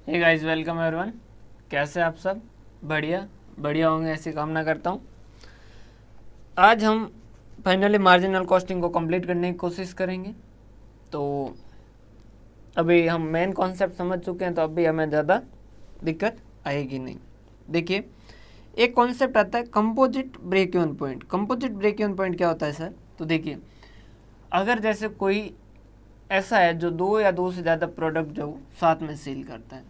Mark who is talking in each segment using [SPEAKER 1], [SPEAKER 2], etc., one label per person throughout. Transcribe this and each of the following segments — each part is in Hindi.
[SPEAKER 1] Hey guys, welcome everyone. कैसे आप सब? बढ़िया बढ़िया होंगे, ऐसी कामना करता हूँ। आज हम फाइनली मार्जिनल कॉस्टिंग को कंप्लीट करने की कोशिश करेंगे। तो अभी हम मेन कॉन्सेप्ट समझ चुके हैं, तो अभी हमें ज़्यादा दिक्कत आएगी नहीं। देखिए, एक कॉन्सेप्ट आता है composite break even point. Composite break even point क्या होता है सर? तो देखिए, अगर जैसे कोई ऐसा है जो दो या दो से ज़्यादा प्रोडक्ट जो साथ में सेल करता है,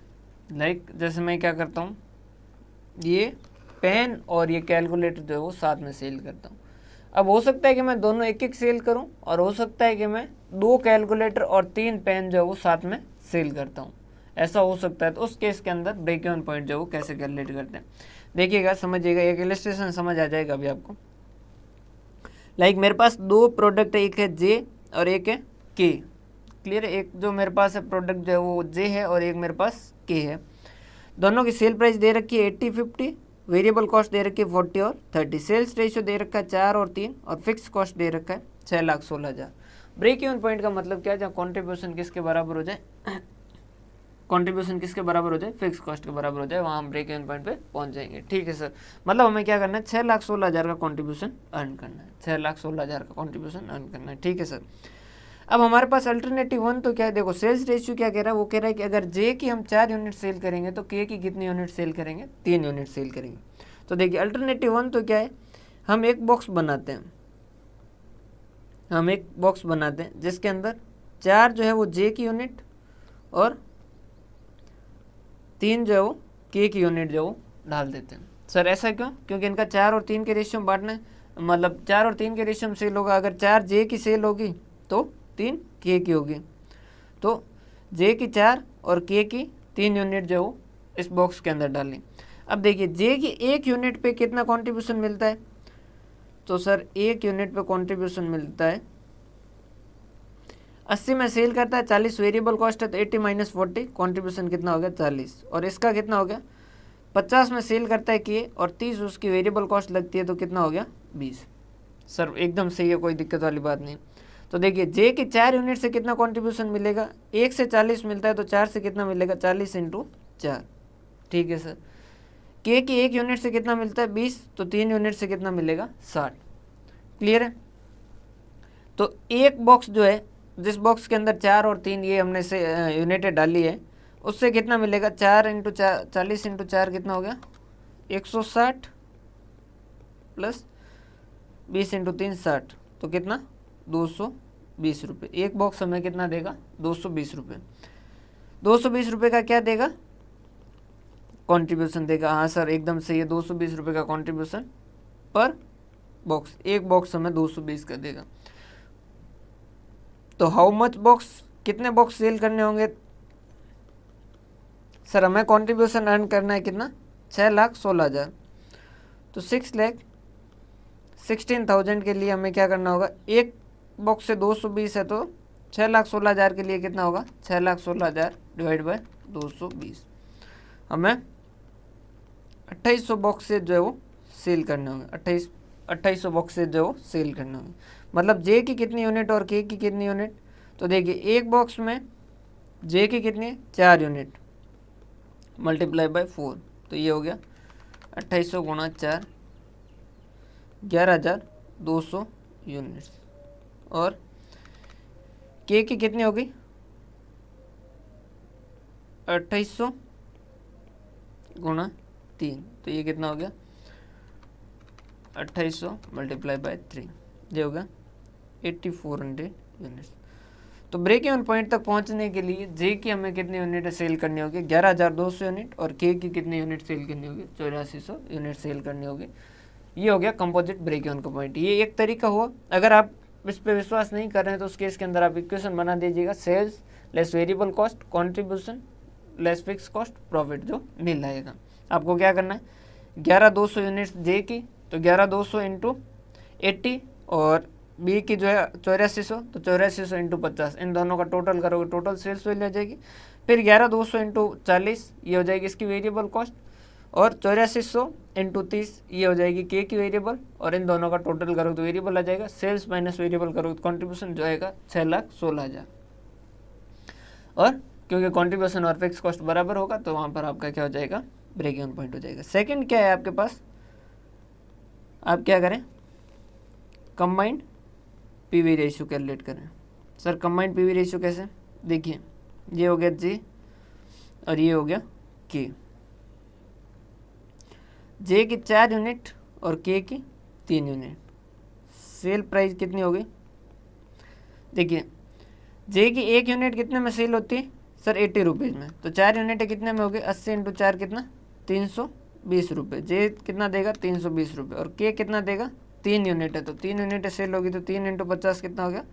[SPEAKER 1] लाइक जैसे मैं क्या करता हूँ, ये पेन और ये कैलकुलेटर जो है वो साथ में सेल करता हूँ। अब हो सकता है कि मैं दोनों एक एक सेल करूँ, और हो सकता है कि मैं दो कैलकुलेटर और तीन पेन जो है वो साथ में सेल करता हूँ। ऐसा हो सकता है। तो उस केस के अंदर ब्रेक इवन पॉइंट जो है वो कैसे कैलकुलेट करते हैं, देखिएगा, समझिएगा। एक इलस्ट्रेशन समझ आ जाएगा अभी आपको। लाइक मेरे पास दो प्रोडक्ट है, एक है जे और एक है के। क्लियर है? एक जो मेरे पास है प्रोडक्ट जो है वो जे है और एक मेरे पास के है। दोनों की सेल प्राइस दे रखी है 80-50, वेरिएबल कॉस्ट दे रखी है 40 और 30, सेल्स रेशियो दे रखा है 4 और 3, और फिक्स कॉस्ट दे रखा है 6,16,000। ब्रेक इवन पॉइंट का मतलब क्या है? जहाँ कॉन्ट्रीब्यूशन किसके बराबर हो जाए, कॉन्ट्रीब्यूशन किसके बराबर हो जाए, फिक्स कॉस्ट के बराबर हो जाए, वहाँ हम ब्रेक इवन पॉइंट पे पहुँच जाएंगे। ठीक है सर, मतलब हमें क्या करना है, 6,16,000 का कॉन्ट्रीब्यूशन अर्न करना है। 6,16,000 का कॉन्ट्रीब्यूशन अर्न करना है। ठीक है सर। अब हमारे पास अल्टरनेटिव वन तो क्या है? देखो, सेल्स रेशियो क्या कह रहा है? वो कह रहा है कि अगर जे की हम 4 यूनिट सेल करेंगे तो के की कितनी यूनिट सेल करेंगे? 3 यूनिट सेल करेंगे। तो देखिए, अल्टरनेटिव वन तो क्या है, हम एक बॉक्स बनाते हैं, जिसके अंदर 4 जो है वो जे की यूनिट और 3 जो है वो के की यूनिट जो डाल देते हैं। सर ऐसा क्यों? क्योंकि इनका 4 और 3 के रेशियो में बांटना है, मतलब 4 और 3 के रेशियो में सेल होगा। अगर 4 जे की सेल होगी तो 3 के की होगी। तो जे की 4 और के की 3 यूनिट जो वो इस बॉक्स के अंदर डालें। अब देखिए, जे की 1 यूनिट पे कितना कंट्रीब्यूशन मिलता है? तो सर 1 यूनिट पे कंट्रीब्यूशन मिलता है 80 में सेल करता है, 40 वेरिएबल कॉस्ट है, तो 80 माइनस 40 कॉन्ट्रीब्यूशन कितना हो गया? 40। और इसका कितना हो गया? 50 में सेल करता है के और 30 उसकी वेरिएबल कॉस्ट लगती है, तो कितना हो गया? 20। सर एकदम सही है, कोई दिक्कत वाली बात नहीं। तो देखिए, जे के 4 यूनिट से कितना कंट्रीब्यूशन मिलेगा? 1 से 40 मिलता है, तो 4 से कितना मिलेगा? 40 इंटू 4। ठीक है सर। के की 1 यूनिट से कितना मिलता है? 20, तो 3 यूनिट से कितना मिलेगा? 60। क्लियर है? तो एक बॉक्स जो है, जिस बॉक्स के अंदर 4 और 3 ये हमने से यूनिटें डाली है, उससे कितना मिलेगा? 4 इंटू 4, 40 इंटू 4 कितना हो गया? 160 प्लस 20 इंटू 3 60, तो कितना? 220 रुपये। एक बॉक्स हमें कितना देगा? 220 रुपये। 220 रुपये का क्या देगा? कंट्रीब्यूशन देगा। हाँ सर, एकदम सही है, 220 रुपये का कंट्रीब्यूशन पर बॉक्स। एक बॉक्स हमें 220 का देगा। तो हाउ मच बॉक्स, कितने बॉक्स सेल करने होंगे? सर हमें कंट्रीब्यूशन अर्न करना है कितना? 6,16,000। तो 6,16,000 के लिए हमें क्या करना होगा? एक बॉक्स से 220 है, तो 6,16,000 के लिए कितना होगा? 6,16,000 डिवाइड बाय 220। हमें 2800 बॉक्सेज जो है वो सेल करने होंगे। 2800 बॉक्सेज जो है वो सेल करने होंगे। मतलब जे की कितनी यूनिट और के की कितनी यूनिट? तो देखिए, एक बॉक्स में जे की कितनी? 4 यूनिट मल्टीप्लाई बाय 4, तो ये हो गया 2800 गुणा 4, 11,200 यूनिट्स। और के की कितनी होगी? 2800 गुणा 3, तो ये कितना हो गया? 2800 मल्टीप्लाई बाय 3, ये होगा 8400 यूनिट्स। तो ब्रेक इवन पॉइंट तक पहुंचने के लिए जे की हमें कितनी यूनिट सेल करनी होगी? 11,200 यूनिट। और के की कितनी यूनिट सेल करनी होगी? 8400 यूनिट सेल करनी होगी। ये हो गया कंपोजिट ब्रेक इवन का पॉइंट। ये एक तरीका हुआ। अगर आप इस पर विश्वास नहीं कर रहे हैं तो उस केस के अंदर आप इक्वेशन बना दीजिएगा, sales less variable cost contribution less fix cost profit जो मिल आएगा। आपको क्या करना है? 11,200 यूनिट्स जे की, तो 11,200 इंटू 80, और बी की जो है 8400, तो 8400 इंटू 50, इन दोनों का टोटल करोगे, टोटल सेल्स वैल्यू आ जाएगी। फिर 11,200 इंटू 40, ये हो जाएगी इसकी वेरिएबल कॉस्ट, और 8400 इंटू 30, ये हो जाएगी के की वेरिएबल, और इन दोनों का टोटल करोगे तो वेरिएबल आ जाएगा। सेल्स माइनस वेरिएबल करोगे तो कॉन्ट्रीब्यूशन जो आएगा 6,16,000। और क्योंकि कंट्रीब्यूशन और फिक्स कॉस्ट बराबर होगा तो वहाँ पर आपका क्या हो जाएगा, ब्रेक इवन पॉइंट हो जाएगा। सेकंड क्या है आपके पास, आप क्या करें, कंबाइंड पीवी रेशियो कैलकुलेट करें। सर कंबाइंड पीवी रेशियो कैसे, देखिए ये हो गया जे और ये हो गया के, जे की 4 यूनिट और के की 3 यूनिट, सेल प्राइस कितनी होगी, देखिए जे की 1 यूनिट कितने में सेल होती है सर 80 रुपीज़ में, तो 4 यूनिट कितने में होगी, 80 × 4 कितना 320 रुपये, जे कितना देगा 320 रुपये, और के कितना देगा 3 यूनिट है तो 3 यूनिट सेल होगी तो 3 × 50 कितना हो गया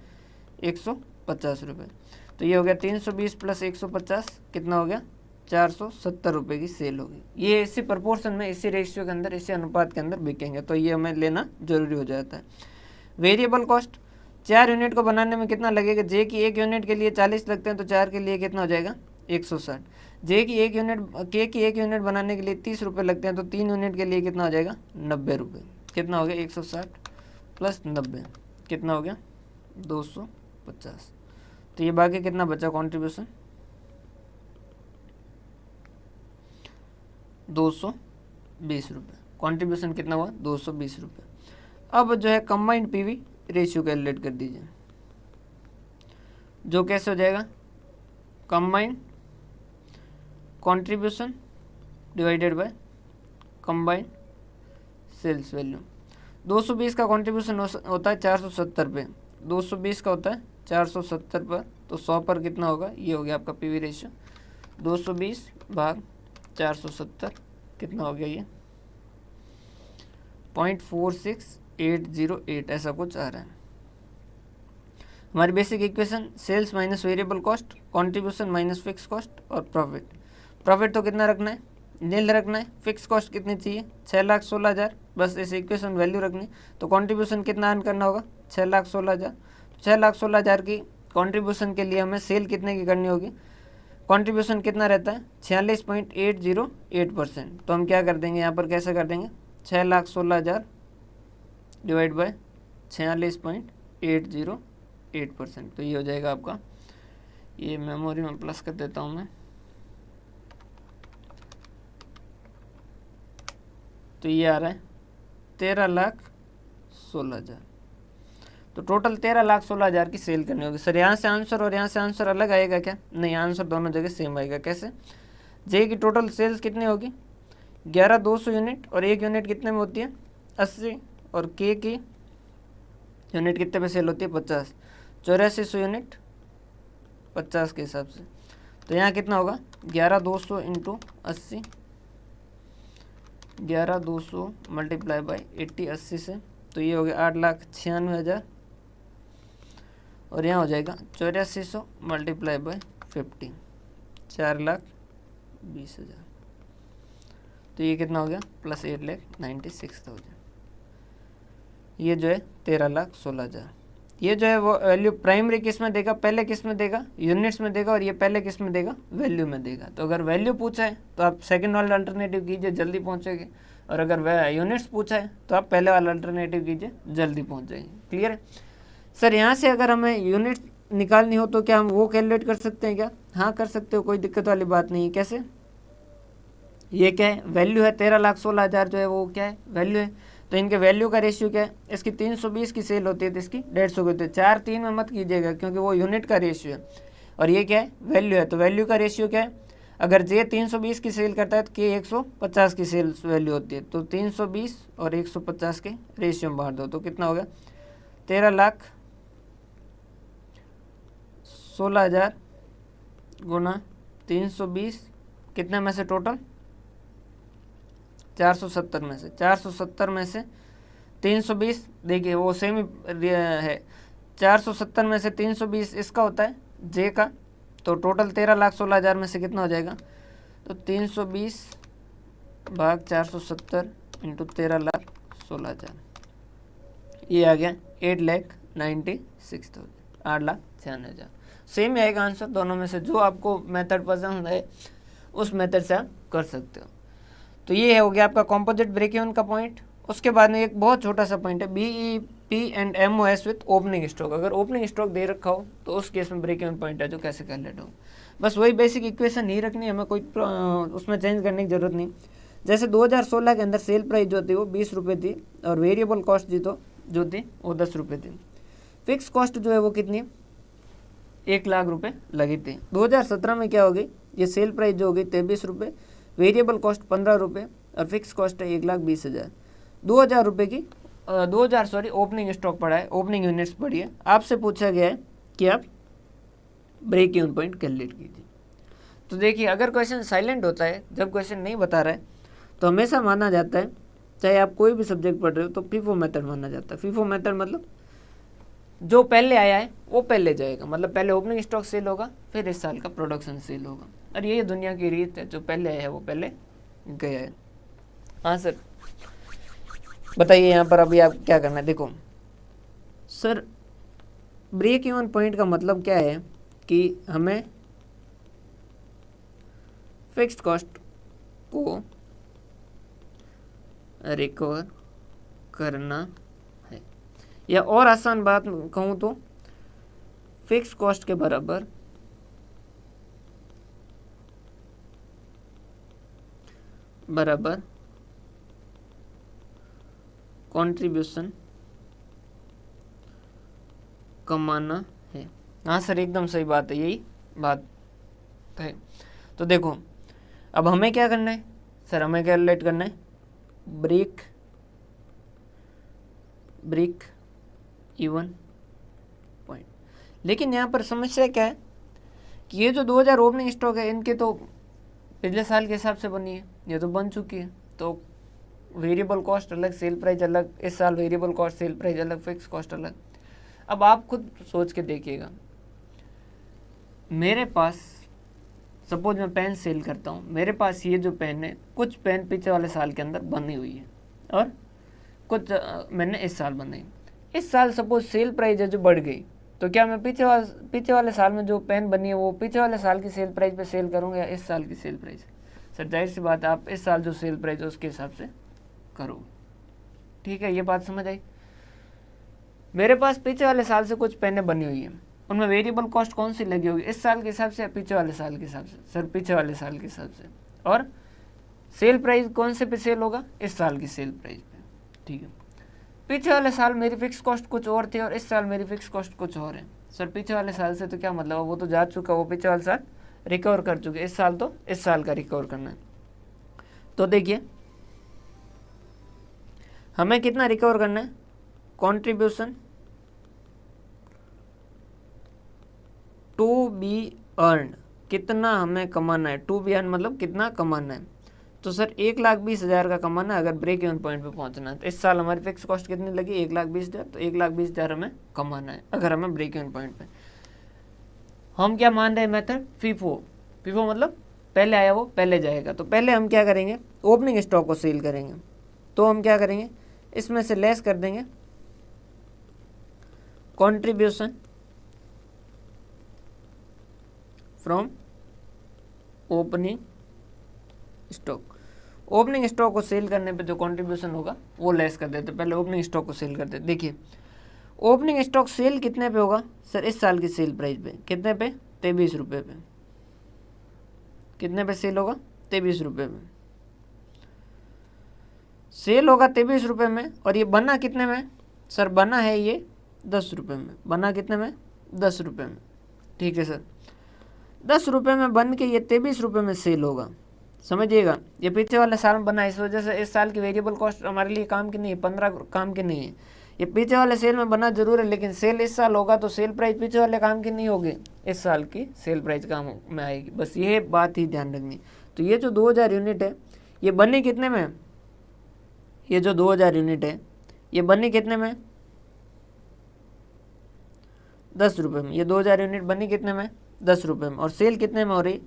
[SPEAKER 1] 150 रुपये, तो ये हो गया 320 + 150 कितना हो गया 470 रुपये की सेल होगी। ये इसी प्रपोर्शन में, इसी रेशियो के अंदर, इसी अनुपात के अंदर बिकेंगे, तो ये हमें लेना जरूरी हो जाता है। वेरिएबल कॉस्ट 4 यूनिट को बनाने में कितना लगेगा, जे की 1 यूनिट के लिए 40 लगते हैं तो 4 के लिए कितना हो जाएगा 160, जे की 1 यूनिट, के की 1 यूनिट बनाने के लिए 30 रुपये लगते हैं तो 3 यूनिट के लिए कितना हो जाएगा 90 रुपये, कितना हो गया 160 + 90 कितना हो गया 250, तो ये बाकी कितना बचा कॉन्ट्रीब्यूशन 220 रुपये, कॉन्ट्रीब्यूशन कितना हुआ 220 रुपये। अब जो है कंबाइंड पीवी रेशियो कैलकुलेट कर दीजिए, जो कैसे हो जाएगा, combined contribution divided by combined sales value. 220 का कंट्रीब्यूशन होता है 470 पे, 220 का होता है 470 पर, तो 100 पर कितना होगा, ये हो गया आपका पीवी रेशियो 220 / 470 कितना हो गया, ये 0.46808 ऐसा कुछ आ रहा है। हमारी basic equation sales minus variable cost, contribution minus fix cost और प्रॉफिट। प्रॉफिट तो कितना रखना है, नील रखना है, फिक्स कॉस्ट कितनी चाहिए 6,16,000, बस इस इक्वेशन वैल्यू रखनी, तो कंट्रीब्यूशन कितना अर्न करना होगा 6,16,000, 6,16,000 की कंट्रीब्यूशन के लिए हमें सेल कितने की करनी होगी, कंट्रीब्यूशन कितना रहता है 46.808%, तो हम क्या कर देंगे यहाँ पर, कैसे कर देंगे 6,16,000 डिवाइड बाय 46.808%, तो ये हो जाएगा आपका, ये मेमोरी में प्लस कर देता हूँ मैं, तो ये आ रहा है 13,16,000, तो टोटल 13,16,000 की सेल करनी होगी। सर यहाँ से आंसर और यहाँ से आंसर अलग आएगा क्या, नहीं, आंसर दोनों जगह सेम आएगा। कैसे, जे की टोटल सेल्स कितनी होगी 11,200 यूनिट, और 1 यूनिट कितने में होती है 80, और के की यूनिट कितने पे सेल होती है 50, 8400 यूनिट 50 के हिसाब से, तो यहाँ कितना होगा 11,200 × 80, 11,200 × 80 80 से, तो ये हो गया 8,96,000, और यहाँ हो जाएगा 8400 × 50 4,20,000, तो ये कितना हो गया + 8,96,000, ये जो है 13,16,000। ये जो है वो वैल्यू प्राइमरी किस में देगा, पहले किस में देगा यूनिट्स में देगा, और ये पहले किस में देगा वैल्यू में देगा। तो अगर वैल्यू पूछा है तो आप सेकंड वाला अल्टरनेटिव कीजिए, जल्दी पहुँचेंगे, और अगर वह यूनिट्स पूछा है तो आप पहले वाला अल्टरनेटिव कीजिए, जल्दी पहुँच जाएंगे। क्लियर है सर। यहाँ से अगर हमें यूनिट निकालनी हो तो क्या हम वो कैलकुलेट कर सकते हैं क्या, हाँ कर सकते हो, कोई दिक्कत वाली बात नहीं है। कैसे, ये क्या है वैल्यू है 13,16,000 जो है वो क्या है वैल्यू है, तो इनके वैल्यू का रेशियो क्या है, इसकी 320 की सेल होती है तो इसकी 150 की होती है, 4 3 में मत कीजिएगा क्योंकि वो यूनिट का रेशियो है, और ये क्या है वैल्यू है, तो वैल्यू का रेशियो क्या है, अगर जे 320 की सेल करता है तो के 150 की सेल वैल्यू होती है, तो 320 और 150 के रेशियो में बांट दो तो कितना हो गया 13,16,000 गुना 320 कितने में से, टोटल 470 में से, 470 में से 320, देखिए वो सेम है, 470 में से 320 इसका होता है जे का, तो टोटल 13,16,000 में से कितना हो जाएगा, तो 320 भाग 470 इंटू 13,16,000, ये आ गया 8,96,000, 8,96,000। सेम ही आएगा आंसर दोनों में से, जो आपको मेथड पसंद है उस मेथड से आप कर सकते हो। तो ये हो गया आपका कॉम्पोजिट ब्रेक इवन का पॉइंट। उसके बाद में एक बहुत छोटा सा पॉइंट है, BEP P&MOS with opening stock. अगर ओपनिंग स्टॉक दे रखा हो तो उस केस में ब्रेक इवन पॉइंट है जो कैसे कैलकुलेट हो। बस वही बेसिक इक्वेशन ही रखनी है, हमें कोई उसमें चेंज करने की जरूरत नहीं। जैसे 2016 के अंदर सेल प्राइस जो थी वो 20 रुपये थी और वेरिएबल कॉस्ट जो थी वो 10 रुपये थी। फिक्स कॉस्ट जो है वो कितनी, 1 लाख रुपए लगी थी। 2017 में क्या हो गई, ये सेल प्राइस जो हो गई 23 रुपये, वेरिएबल कॉस्ट 15 रुपये और फिक्स कॉस्ट है 1,20,000। 2,000 रुपये की 2000 ओपनिंग स्टॉक पड़ा है, ओपनिंग यूनिट्स पड़ी है। आपसे पूछा गया है कि आप ब्रेक इवन पॉइंट कैलकुलेट कीजिए। तो देखिए, अगर क्वेश्चन साइलेंट होता है, जब क्वेश्चन नहीं बता रहा है, तो हमेशा माना जाता है, चाहे आप कोई भी सब्जेक्ट पढ़ रहे हो, तो फीफो मेथड माना जाता है। फीफो मेथड मतलब जो पहले आया है वो पहले जाएगा, मतलब पहले ओपनिंग स्टॉक सेल होगा, फिर इस साल का प्रोडक्शन सेल होगा। और ये दुनिया की रीत है, जो पहले आया है वो पहले गया है। हाँ सर, बताइए यहाँ पर अभी आप क्या करना है। देखो सर, ब्रेक इवन पॉइंट का मतलब क्या है कि हमें फिक्स्ड कॉस्ट को रिकवर करना है, या और आसान बात कहूँ तो फिक्स कॉस्ट के बराबर कंट्रीब्यूशन कमाना है। हाँ सर, एकदम सही बात है, यही बात है। तो देखो, अब हमें क्या करना है सर, हमें कैलकुलेट करना है ब्रेक इवन पॉइंट। लेकिन यहाँ पर समस्या क्या है कि ये जो 2000 ओपनिंग स्टॉक है, इनके तो पिछले साल के हिसाब से बनी है, ये तो बन चुकी है। तो वेरिएबल कॉस्ट अलग, सेल प्राइस अलग, इस साल वेरिएबल कॉस्ट सेल प्राइस अलग, फिक्स कॉस्ट अलग। अब आप खुद सोच के देखिएगा, मेरे पास सपोज मैं पेन सेल करता हूँ, मेरे पास ये जो पेन है, कुछ पेन पीछे वाले साल के अंदर बनी हुई है और कुछ मैंने इस साल बनाई। इस साल सपोज सेल प्राइस है जो बढ़ गई, तो क्या मैं पीछे वाले साल में जो पेन बनी है वो पीछे वाले साल की सेल प्राइस पे सेल करूँगा या इस साल की सेल प्राइस? सर जाहिर सी बात है, आप इस साल जो सेल प्राइस है उसके हिसाब से करो। ठीक है, ये बात समझ आई। मेरे पास पीछे वाले साल से कुछ पेनें बनी हुई हैं, उनमें वेरिएबल कॉस्ट कौन सी लगी होगी, इस साल के हिसाब से या पीछे वाले साल के हिसाब से? सर पीछे वाले साल के हिसाब से। और सेल प्राइस कौन से पे सेल होगा, इस साल की सेल प्राइस पे। ठीक है, पीछे वाले साल मेरी फिक्स कॉस्ट कुछ और थी और इस साल मेरी फिक्स कॉस्ट कुछ और है। सर पीछे वाले साल से तो क्या मतलब, वो तो जा चुका, वो पीछे वाले साल रिकवर कर चुके, इस साल तो इस साल का रिकवर करना है। तो देखिए, हमें कितना रिकवर करना है, कॉन्ट्रीब्यूशन टू बी अर्न, कितना हमें कमाना है, टू बी अर्न मतलब कितना कमाना है। तो सर 1,20,000 का कमाना है अगर ब्रेक इवन पॉइंट पे पहुंचना है। तो इस साल हमारी फिक्स कॉस्ट कितनी लगी, 1,20,000, तो 1,20,000 हमें कमाना है अगर हमें ब्रेक इवन पॉइंट पे। हम क्या मान रहे हैं मेथड, फीफो मतलब पहले आया वो पहले जाएगा। तो पहले हम क्या करेंगे, ओपनिंग स्टॉक को सेल करेंगे। तो हम क्या करेंगे, इसमें से लेस कर देंगे contribution from opening stock. Opening stock को सेल करने पे जो कंट्रीब्यूशन होगा वो लेस कर देते, पहले ओपनिंग स्टॉक को सेल करते। देखिए, ओपनिंग स्टॉक सेल कितने पे होगा सर, इस साल की सेल प्राइस पे, कितने पे, 23 रुपये पे। कितने पे सेल होगा, 23 रुपये में सेल होगा, 23 रुपये में। और ये बना कितने में सर, बना है ये 10 रुपये में। बना कितने में, 10 रुपये में। ठीक है सर, 10 रुपये में बन के ये 23 रुपये में सेल होगा। समझिएगा, ये पीछे वाले साल में बना, इस वजह से इस साल की वेरिएबल कॉस्ट हमारे लिए काम की नहीं है, 15 काम की नहीं है। ये पीछे वाले सेल में बना जरूर है, लेकिन सेल इस साल होगा तो सेल प्राइस पीछे वाले काम की नहीं होगी, इस साल की सेल प्राइस काम में आएगी। बस ये बात ही ध्यान रखनी। तो ये जो 2000 यूनिट है ये बनी कितने में, ये जो 2000 यूनिट है ये बनी कितने में, 10 रुपये में। ये 2000 यूनिट बनी कितने में, 10 रुपये में। और सेल कितने में हो रही,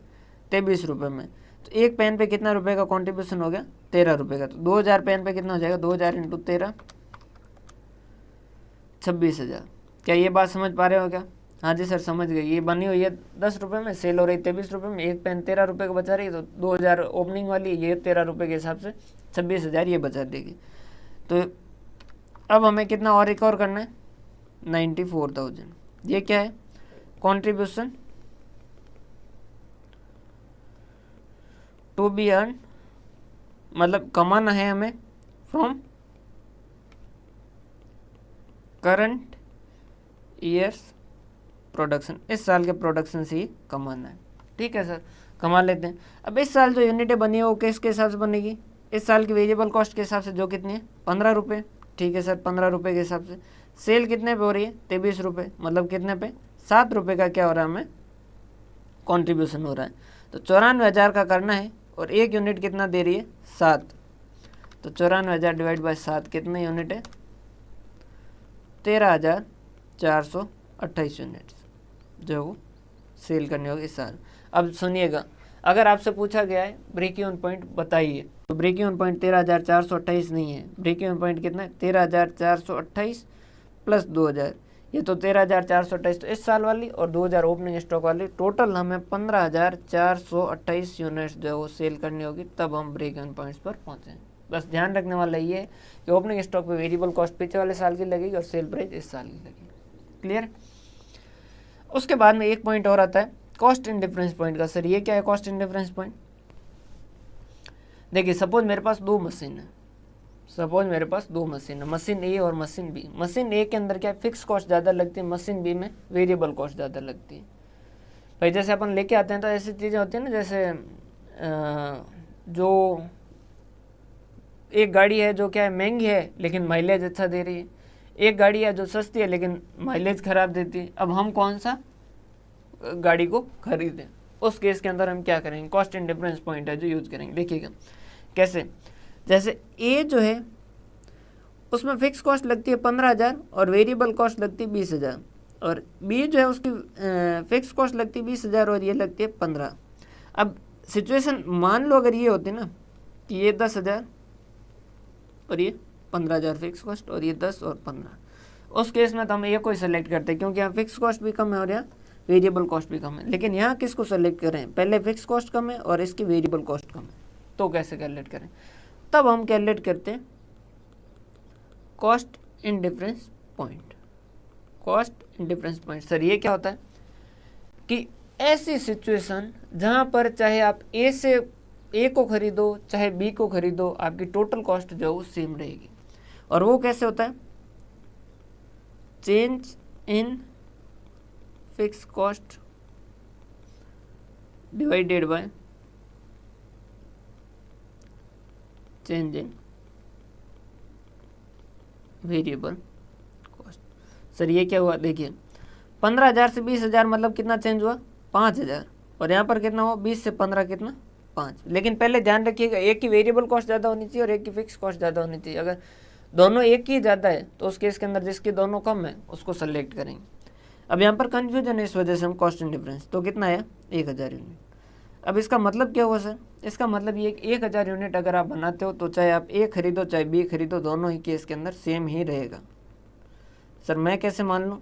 [SPEAKER 1] 23 रुपये में। तो एक पेन पे कितना रुपए का कॉन्ट्रीब्यूशन हो गया, 13 रुपये का। तो 2000 पेन पे कितना हो जाएगा, 2000 इंटू 13, 26,000। क्या ये बात समझ पा रहे हो क्या? हाँ जी सर समझ गए। ये बनी हुई है 10 रुपये में, सेल हो रही 23 रुपये में, एक पेन 13 रुपये का बचा रही है। तो 2000 ओपनिंग वाली, ये 13 रुपये के हिसाब से 26,000 ये बचा देगी। तो अब हमें कितना और रिकवर करना है, 94,000। ये क्या है, कॉन्ट्रीब्यूशन टू बी अर्न, मतलब कमाना है हमें फ्रॉम करंट ईयर्स प्रोडक्शन, इस साल के प्रोडक्शन से ही कमाना है। ठीक है सर, कमा लेते हैं। अब इस साल जो यूनिटें बनी है वो किसके हिसाब से बनेगी, इस साल की वेरिएबल कॉस्ट के हिसाब से, जो कितनी है 15 रुपये। ठीक है सर, 15 रुपये के हिसाब से सेल कितने पे हो रही है, 23 रुपये, मतलब कितने पे, 7 रुपये का क्या हो रहा है हमें कॉन्ट्रीब्यूशन हो रहा है। तो 94,000 का करना है और एक यूनिट कितना दे रही है, 7। तो 94,000 डिवाइड बाय 7 कितने यूनिट है, 13,428 यूनिट्स जो सेल करने होगी इस साल। अब सुनिएगा, अगर आपसे पूछा गया है ब्रेक इवन पॉइंट बताइए, तो ब्रेक इवन पॉइंट 13,428 नहीं है, ब्रेक इवन पॉइंट कितना है 13,428 प्लस 2,000, ये तो 13,428 तो इस साल वाली और 2,000 ओपनिंग स्टॉक वाली, टोटल हमें 15,428 यूनिट्स जो है वो सेल करनी होगी, तब हम ब्रेक इवन पॉइंट्स पर पहुँचें। बस ध्यान रखने वाला ये है कि ओपनिंग स्टॉक पे वेरिएबल कॉस्ट पिछले वाले साल की लगेगी और सेल प्राइस इस साल की लगेगी। क्लियर। उसके बाद में एक पॉइंट और आता है कॉस्ट इन डिफरेंस पॉइंट का। सर ये क्या है कॉस्ट इन डिफरेंस पॉइंट, देखिए सपोज मेरे पास 2 मशीन है, सपोज मेरे पास 2 मशीन है, मशीन ए और मशीन बी। मशीन ए के अंदर क्या फिक्स कॉस्ट ज़्यादा लगती है, मशीन बी में वेरिएबल कॉस्ट ज़्यादा लगती है। भाई जैसे अपन लेके आते हैं तो ऐसी चीज़ें होती हैं ना, जैसे जो एक गाड़ी है जो क्या है महंगी है लेकिन माइलेज अच्छा दे रही है, एक गाड़ी है जो सस्ती है लेकिन माइलेज ख़राब देती है। अब हम कौन सा गाड़ी को खरीदें, उस केस के अंदर हम क्या करेंगे, कॉस्ट इन डिफरेंस पॉइंट है जो यूज़ करेंगे। देखिएगा कैसे, जैसे ए जो है उसमें फिक्स कॉस्ट लगती है 15,000 और वेरिएबल कॉस्ट लगती है 20,000, और बी जो है उसकी फिक्स कॉस्ट लगती है 20,000 और ये लगती है 15। अब सिचुएशन मान लो अगर ये होती ना कि ये 10,000 और ये 15,000 फिक्स कॉस्ट और ये 10 और 15, उस केस में तो हम ये कोई सेलेक्ट करते हैं क्योंकि यहाँ फिक्स कॉस्ट भी कम है और यहाँ वेरिएबल कॉस्ट भी कम है। लेकिन यहाँ किसको सेलेक्ट करें, पहले फिक्स कॉस्ट कम है और इसकी वेरिएबल कॉस्ट कम है, तो कैसे कैलकुलेट करें, तब हम कैलकुलेट करते हैं cost in difference point. Cost in difference point sir ये क्या होता है कि ऐसी सिचुएशन जहाँ पर चाहे आप ए से ए को खरीदो चाहे बी को खरीदो, आपकी टोटल कॉस्ट जो है वो सेम रहेगी। और वो कैसे होता है, change in fix cost divided by change in variable cost. Sir ये क्या हुआ, देखिए 15,000 से 20,000 मतलब कितना चेंज हुआ, 5,000, और यहाँ पर कितना हुआ 20 से 15 कितना 5। लेकिन पहले ध्यान रखिएगा एक की वेरिएबल कॉस्ट ज़्यादा होनी चाहिए और एक की फिक्स कॉस्ट ज़्यादा होनी चाहिए। अगर दोनों एक ही ज़्यादा है तो उस केस के अंदर जिसकी दोनों कम है उसको सेलेक्ट करेंगे। अब यहाँ पर कन्फ्यूजन है इस वजह से हम कॉस्ट इन डिफरेंस, तो कितना है 1,000 यूनिट। अब इसका मतलब क्या हुआ सर, इसका मतलब ये 1,000 यूनिट अगर आप बनाते हो तो चाहे आप ए खरीदो चाहे बी खरीदो, दोनों ही केस के अंदर सेम ही रहेगा। सर मैं कैसे मान लूँ,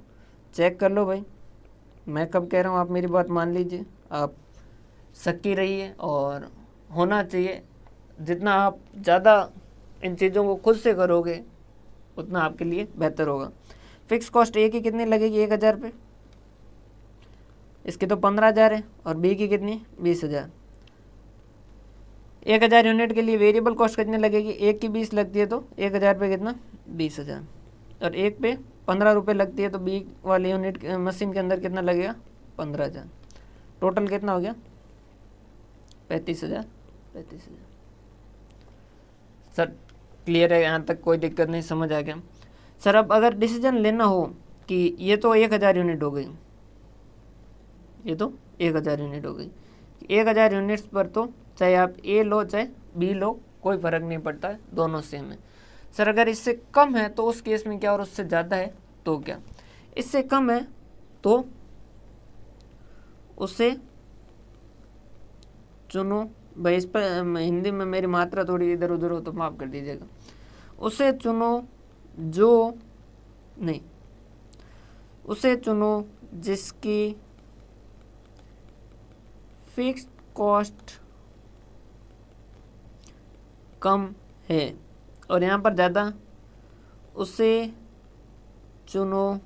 [SPEAKER 1] चेक कर लो भाई, मैं कब कह रहा हूँ आप मेरी बात मान लीजिए, आप शक्की रहिए और होना चाहिए। जितना आप ज़्यादा इन चीज़ों को खुद से करोगे उतना आपके लिए बेहतर होगा। फिक्स कॉस्ट ए की कितनी लगेगी 1,000 पे, इसकी तो 15,000 है, और बी की कितनी 20,000। 1,000 यूनिट के लिए वेरिएबल कॉस्ट कितनी लगेगी, एक की 20 लगती है तो 1,000 पे कितना 20,000, और एक पे 15 रुपये लगती है तो बी वाली यूनिट मशीन के अंदर कितना लगेगा 15,000। टोटल कितना हो गया 35,000। सर क्लियर है, यहाँ तक कोई दिक्कत नहीं, समझ आ गया। सर अब अगर डिसीजन लेना हो कि ये तो 1,000 यूनिट हो गई, ये तो 1,000 यूनिट हो गई, 1,000 यूनिट्स पर तो चाहे आप ए लो चाहे बी लो कोई फ़र्क नहीं पड़ता है, दोनों सेम है। सर अगर इससे कम है तो उस केस में क्या, और उससे ज़्यादा है तो क्या, इससे कम है तो उसे चुनो। भाई इस पर हिंदी में मेरी मात्रा थोड़ी इधर उधर हो तो माफ़ कर दीजिएगा। उसे चुनो जो नहीं, उसे चुनो जिसकी फिक्स्ड कॉस्ट कम है, और यहाँ पर ज़्यादा उसे चुनो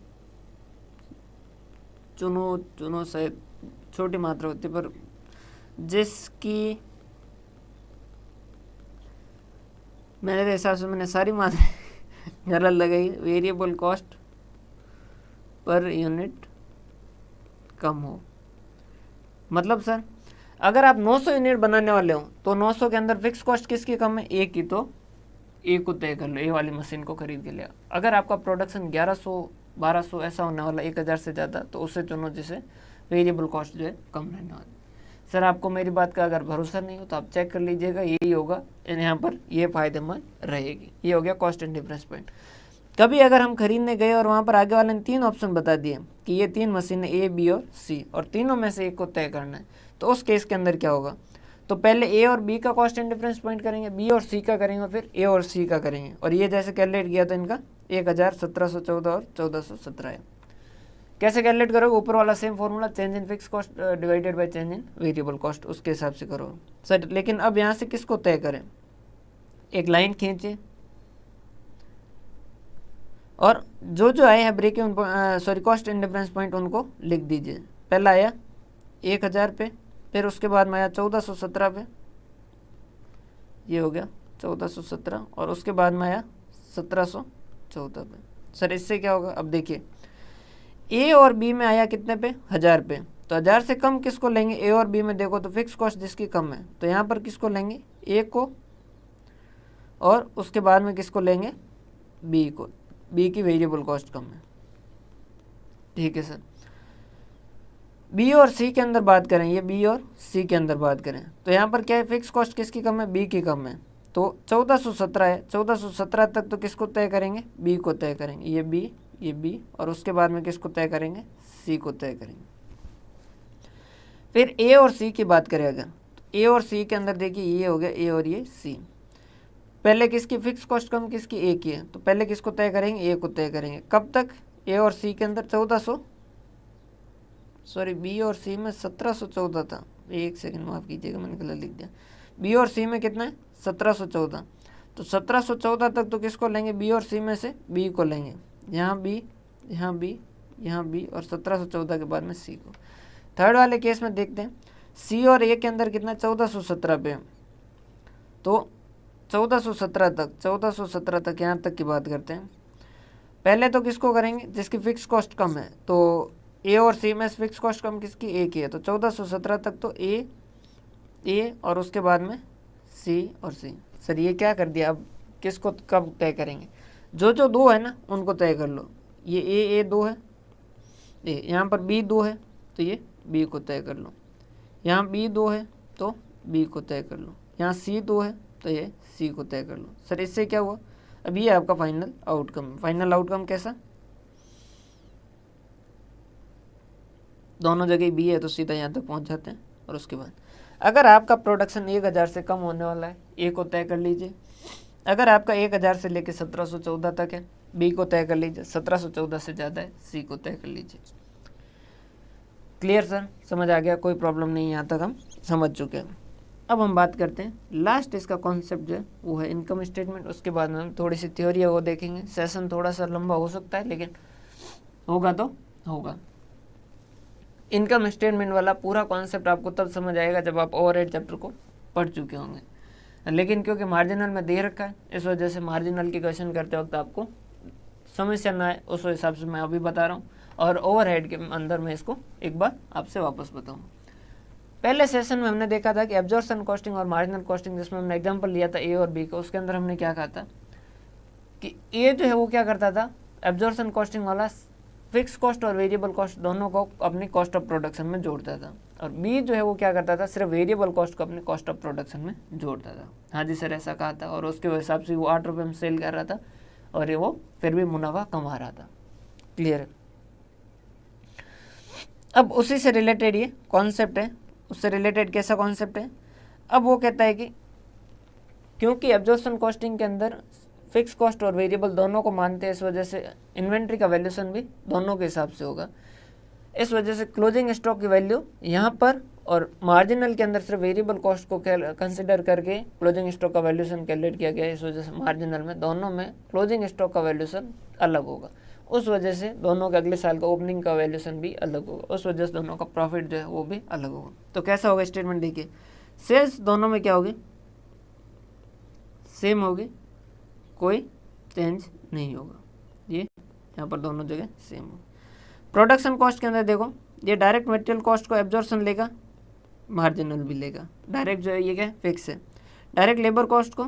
[SPEAKER 1] शायद छोटी मात्रा होती है, पर जिसकी मेरे हिसाब से मैंने सारी मात्रा गलत लगाई। वेरिएबल कॉस्ट पर यूनिट कम हो, मतलब सर अगर आप 900 यूनिट बनाने वाले हो तो 900 के अंदर फिक्स कॉस्ट किसकी कम है? एक की, तो एक को तय कर लो, ये वाली मशीन को खरीद के लिया। अगर आपका प्रोडक्शन 1100 1200 ऐसा होने वाला, 1000 से ज़्यादा, तो उससे चुनो जिसे वेरिएबल कॉस्ट जो है कम रहने वाली। सर आपको मेरी बात का अगर भरोसा नहीं हो तो आप चेक कर लीजिएगा, यही होगा यहाँ पर, ये फायदेमंद रहेगी। ये हो गया कॉस्ट एंड डिफरेंस पॉइंट। कभी अगर हम खरीदने गए और वहाँ पर आगे वाले ने 3 ऑप्शन बता दिए कि ये 3 मशीनें ए, बी और सी, और तीनों में से एक को तय करना है, तो उस केस के अंदर क्या होगा? तो पहले ए और बी का कॉस्ट एंड डिफरेंस पॉइंट करेंगे, बी और सी का करेंगे, और फिर ए और सी का करेंगे। और ये जैसे कैलकुलेट किया था इनका 1000, 1714 और 1417 है। कैसे कैलकुलेट करोगे? ऊपर वाला same formula, change in fix cost divided by change in variable cost, उसके हिसाब से करो सर। लेकिन अब यहाँ से किसको तय करें? एक लाइन खींचे और जो जो आए हैं break even cost and difference point उनको लिख दीजिए। पहला आया 1000 पे, फिर उसके बाद में आया 1417 पे, ये हो गया 1417, और उसके बाद में आया 1714 पे। सर इससे क्या होगा? अब देखिए ए और बी में आया कितने पे? 1000 पे, तो 1000 से कम किसको लेंगे? ए और बी में देखो तो फिक्स कॉस्ट जिसकी कम है, तो यहाँ पर किसको लेंगे? ए को, और उसके बाद में किसको लेंगे? बी को। बी की वेरिएबल कॉस्ट कम है, ठीक है सर। बी और सी के अंदर बात करें, ये बी और सी के अंदर बात करें, तो यहाँ पर क्या है? फिक्स कॉस्ट किसकी कम है? बी की कम है, तो 1417 है। 1417 तक तो किसको तय करेंगे? बी को तय करेंगे, ये बी, और उसके बाद में किसको तय करेंगे? सी को तय करेंगे। फिर ए और सी की बात करें अगर, तो ए और सी के अंदर देखिए ये हो गया ए और ये सी। पहले किसकी फिक्स कॉस्ट कम? किसकी? ए की है, तो पहले किसको तय करेंगे? ए को तय करेंगे। कब तक? ए और सी के अंदर बी और सी में 1714 था, एक सेकंड माफ़ कीजिएगा मैंने गलत लिख दिया। बी और सी में कितना है? 1714, तो 1714 तक तो किसको लेंगे? बी और सी में से बी को लेंगे, यहाँ बी, यहाँ बी, यहाँ बी, और 1714 के बाद में सी को। थर्ड वाले केस में देखते हैं, सी और ए के अंदर कितना? 1417 पे, तो 1417 तक यहाँ तक की बात करते हैं। पहले तो किसको करेंगे? जिसकी फिक्स कॉस्ट कम है, तो ए और सी में फिक्स कॉस्ट कम किसकी? ए की है, तो 1417 तक तो ए और उसके बाद में सी और सी। सर ये क्या कर दिया? अब किसको कब तय करेंगे? जो जो दो है ना उनको तय कर लो। ये ए 2 है, यहाँ पर बी 2 है, तो ये बी को तय कर लो। यहाँ बी 2 है तो बी को तय कर लो। यहाँ सी 2 है तो ये सी को तय कर लो। सर इससे क्या हुआ? अब ये आपका फाइनल आउटकम। फाइनल आउटकम कैसा? दोनों जगह बी है तो सीधा यहाँ तक पहुँच जाते हैं। और उसके बाद अगर आपका प्रोडक्शन 1000 से कम होने वाला है, ए को तय कर लीजिए। अगर आपका 1000 से लेकर 1714 तक है, बी को तय कर लीजिए। 1714 से ज़्यादा है, सी को तय कर लीजिए। Clear sir? समझ आ गया? कोई प्रॉब्लम नहीं, यहाँ तक हम समझ चुके हैं। अब हम बात करते हैं लास्ट इसका कॉन्सेप्ट जो है वो है इनकम स्टेटमेंट। उसके बाद में हम थोड़ी सी थ्योरी है वो देखेंगे। सेशन थोड़ा सा लंबा हो सकता है लेकिन होगा तो होगा। इनकम स्टेटमेंट वाला पूरा कॉन्सेप्ट आपको तब समझ आएगा जब आप ओवरहेड चैप्टर को पढ़ चुके होंगे। लेकिन क्योंकि मार्जिनल में दे रखा है इस वजह से मार्जिनल की क्वेश्चन करते वक्त आपको समस्या ना आए उस हिसाब से मैं अभी बता रहा हूँ। और ओवरहेड के अंदर मैं इसको एक बार आपसे वापस बताऊँ। पहले सेशन में हमने देखा था कि एब्जॉर्प्शन कॉस्टिंग और मार्जिनल कॉस्टिंग, जिसमें हमने एग्जांपल लिया था ए और बी का, उसके अंदर हमने क्या कहा था कि ए जो है वो क्या करता था, एब्जॉर्प्शन कॉस्टिंग वाला फिक्स कॉस्ट और वेरिएबल कॉस्ट दोनों को अपनी कॉस्ट ऑफ प्रोडक्शन में जोड़ता था। और बी जो है वो क्या करता था, सिर्फ वेरिएबल कॉस्ट को अपनी कॉस्ट ऑफ प्रोडक्शन में जोड़ता था। हाँ जी सर ऐसा कहा था। और उसके हिसाब से वो 8 रुपये में सेल कर रहा था और ये वो फिर भी मुनाफा कमा रहा था। क्लियर है? अब उसी से रिलेटेड ये कॉन्सेप्ट है। उससे रिलेटेड कैसा कॉन्सेप्ट है? अब वो कहता है कि क्योंकि एब्जॉर्प्शन कॉस्टिंग के अंदर फिक्स कॉस्ट और वेरिएबल दोनों को मानते हैं, इस वजह से इन्वेंट्री का वैल्यूएशन भी दोनों के हिसाब से होगा। इस वजह से क्लोजिंग स्टॉक की वैल्यू यहाँ पर और मार्जिनल के अंदर सिर्फ वेरिएबल कॉस्ट को कंसिडर करके क्लोजिंग स्टॉक का वैल्यूएशन कैलकुलेट किया गया है। इस वजह से मार्जिनल में दोनों में क्लोजिंग स्टॉक का वैल्यूएशन अलग होगा, उस वजह से दोनों के अगले साल का ओपनिंग का वैल्यूएशन भी अलग होगा, उस वजह से दोनों का प्रॉफिट जो है वो भी अलग होगा। तो कैसा होगा स्टेटमेंट देखिए, सेल्स दोनों में क्या होगी, सेम होगी, कोई चेंज नहीं होगा, ये यहाँ पर दोनों जगह सेम होगा। प्रोडक्शन कॉस्ट के अंदर देखो, ये डायरेक्ट मटेरियल कॉस्ट को एब्जॉर्प्शन लेगा, मार्जिनल भी लेगा, डायरेक्ट जो है ये क्या फिक्स है। डायरेक्ट लेबर कॉस्ट को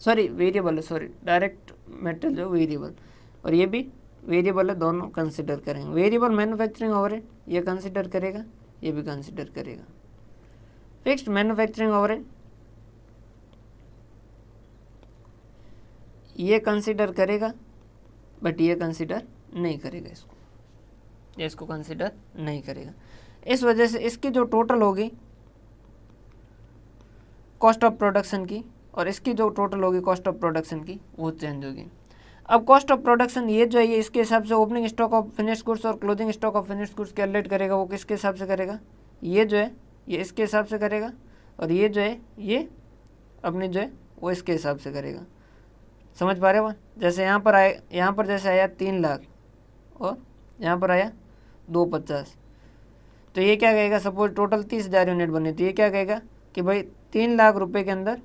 [SPEAKER 1] वेरिएबल है, डायरेक्ट मटेरियल जो वेरिएबल, और ये भी वेरिएबल है, दोनों कंसिडर करेंगे। वेरिएबल मैन्युफैक्चरिंग ओवरहेड ये कंसिडर करेगा, ये भी कंसिडर करेगा। फिक्स्ड मैन्युफैक्चरिंग ओवरहेड ये कंसिडर करेगा, बट ये कंसिडर नहीं करेगा, इसको कंसिडर नहीं करेगा। इस वजह से इसकी जो टोटल होगी कॉस्ट ऑफ प्रोडक्शन की, और इसकी जो टोटल होगी कॉस्ट ऑफ प्रोडक्शन की, वो चेंज होगी। अब कॉस्ट ऑफ प्रोडक्शन ये जो है ये इसके हिसाब से opening stock of finished goods और closing stock of finished goods calculate करेगा। वो किसके हिसाब से करेगा, ये जो है ये इसके हिसाब से करेगा, और ये जो है ये अपनी जो है वो इसके हिसाब से करेगा। समझ पा रहे हो? जैसे यहाँ पर जैसे आया 3 लाख और यहाँ पर आया 250, तो ये क्या कहेगा, सपोज टोटल 30,000 यूनिट बनी, तो ये क्या कहेगा कि भाई 3 लाख रुपए के अंदर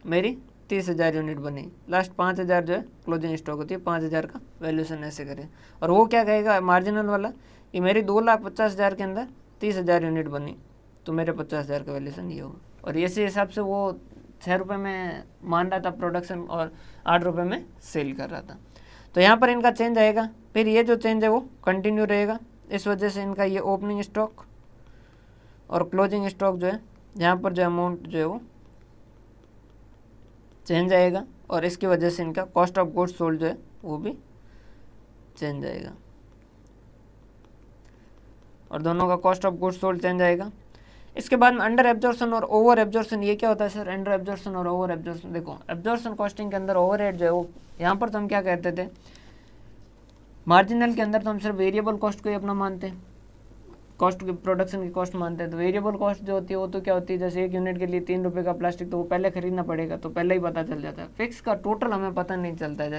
[SPEAKER 1] मेरी 30,000 यूनिट बनी, लास्ट 5,000 जो है क्लोजिंग स्टॉक होती है, 5,000 का वैल्यूएशन ऐसे करें। और वो क्या कहेगा मार्जिनल वाला कि मेरी 2,50,000 के अंदर 30,000 यूनिट बनी, तो मेरे 50,000 का वैल्यूएशन ये होगा। और इसी हिसाब से वो 6 रुपये में मान रहा था प्रोडक्शन और 8 रुपये में सेल कर रहा था। तो यहाँ पर इनका चेंज आएगा, फिर ये जो चेंज है वो कंटिन्यू रहेगा। इस वजह से इनका ये ओपनिंग स्टॉक और क्लोजिंग स्टॉक जो है यहाँ पर जो अमाउंट जो है वो चेंज आएगा, और इसकी वजह से इनका कॉस्ट ऑफ गुड्स सोल्ड जो है वो भी चेंज आएगा, और दोनों का cost of goods sold change आएगा। इसके बाद में अंडर एब्जॉर्प्शन और ओवर एब्जॉर्प्शन, ये क्या होता है सर, अंडर एब्जॉर्प्शन और ओवर एब्जॉर्प्शन। देखो एब्जॉर्प्शन कॉस्टिंग के अंदर ओवरहेड जो है वो, यहाँ पर तो हम क्या कहते थे, मार्जिनल के अंदर तो हम सिर्फ वेरिएबल कॉस्ट को ही अपना मानते हैं, कॉस्ट की प्रोडक्शन की कॉस्ट मानते हैं। तो वेरिएबल कॉस्ट जो होती है वो तो क्या होती है, जैसे 1 यूनिट के लिए 3 रुपये का प्लास्टिक, तो वो पहले खरीदना पड़ेगा, तो पहले ही पता चल जाता है। फिक्स का टोटल हमें पता नहीं चलता है,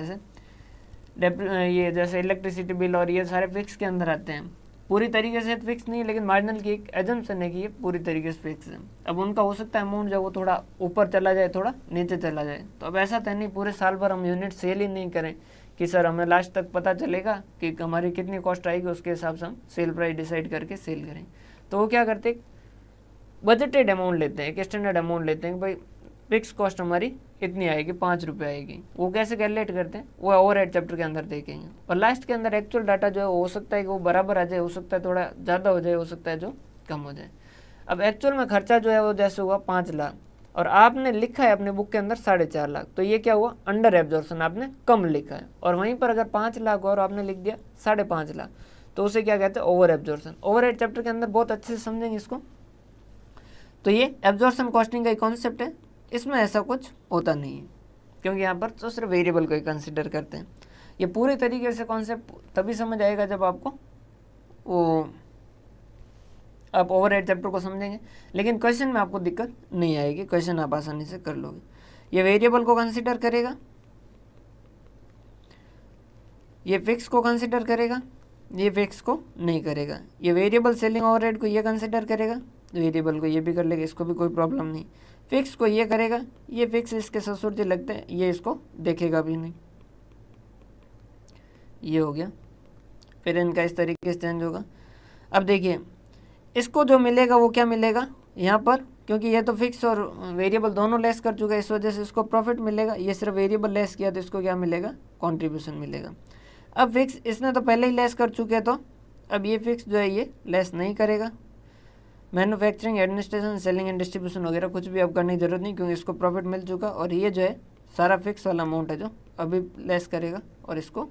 [SPEAKER 1] जैसे इलेक्ट्रिसिटी बिल और ये सारे फिक्स के अंदर आते हैं। पूरी तरीके से फिक्स नहीं है, लेकिन मार्जिनल की एक एजम्पशन है कि ये पूरी तरीके से फिक्स है। अब उनका हो सकता है अमाउंट जब वो थोड़ा ऊपर चला जाए, थोड़ा नीचे चला जाए, तो अब ऐसा तो नहीं पूरे साल भर हम यूनिट सेल ही नहीं करें कि सर हमें लास्ट तक पता चलेगा कि हमारी कितनी कॉस्ट आएगी, उसके हिसाब से हम सेल प्राइस डिसाइड करके सेल करें। तो वो क्या करते, बजटेड अमाउंट लेते हैं, एक स्टैंडर्ड अमाउंट लेते हैं कि भाई फिक्स कॉस्ट हमारी इतनी आएगी, 5 रुपये आएगी। वो कैसे कैलकुलेट करते हैं, वो ओवरहेड चैप्टर के अंदर देखेंगे। और लास्ट के अंदर एक्चुअल डाटा जो है हो सकता है कि वो बराबर आ जाए, हो सकता है थोड़ा ज़्यादा हो जाए, हो सकता है जो कम हो जाए। अब एक्चुअल में खर्चा जो है वो जैसे हुआ 5 लाख, और आपने लिखा है अपने बुक के अंदर 4.5 लाख, तो ये क्या हुआ, अंडर एब्जॉर्प्शन, आपने कम लिखा है। और वहीं पर अगर 5 लाख और आपने लिख दिया 5.5 लाख, तो उसे क्या कहते हैं, ओवर एब्जॉर्प्शन। ओवरहेड चैप्टर के अंदर बहुत अच्छे से समझेंगे इसको। तो ये एब्जॉर्प्शन कॉस्टिंग का कॉन्सेप्ट है, इसमें ऐसा कुछ होता नहीं है, क्योंकि यहाँ पर तो सिर्फ वेरिएबल को ही कंसिडर करते हैं। ये पूरी तरीके से कॉन्सेप्ट तभी समझ आएगा जब आपको आप ओवरहेड चैप्टर को समझेंगे, लेकिन क्वेश्चन में आपको दिक्कत नहीं आएगी, क्वेश्चन आप आसानी से कर लोगे। ये वेरिएबल को कंसिडर करेगा, ये फिक्स को कंसिडर करेगा, ये फिक्स को नहीं करेगा। ये वेरिएबल सेलिंग ओवरहेड को ये कंसिडर करेगा, वेरिएबल को ये भी कर लेगा, इसको भी कोई प्रॉब्लम नहीं। फिक्स को ये करेगा, ये फिक्स इसके ससुर जी लगते हैं, ये इसको देखेगा भी नहीं। ये हो गया, फिर इनका इस तरीके से चेंज होगा। अब देखिए इसको जो मिलेगा वो क्या मिलेगा यहाँ पर, क्योंकि ये तो फिक्स और वेरिएबल दोनों लेस कर चुका है, इस वजह से इसको प्रॉफिट मिलेगा। ये सिर्फ वेरिएबल लेस किया तो इसको क्या मिलेगा, कॉन्ट्रीब्यूशन मिलेगा। अब फिक्स इसने तो पहले ही लेस कर चुके हैं, तो अब ये फिक्स जो है ये लेस नहीं करेगा। Manufacturing, administration, selling and distribution वगैरह कुछ भी अब करने की जरूरत नहीं, क्योंकि इसको प्रॉफिट मिल चुका। और ये जो है सारा फिक्स वाला अमाउंट है जो अभी लेस करेगा, और इसको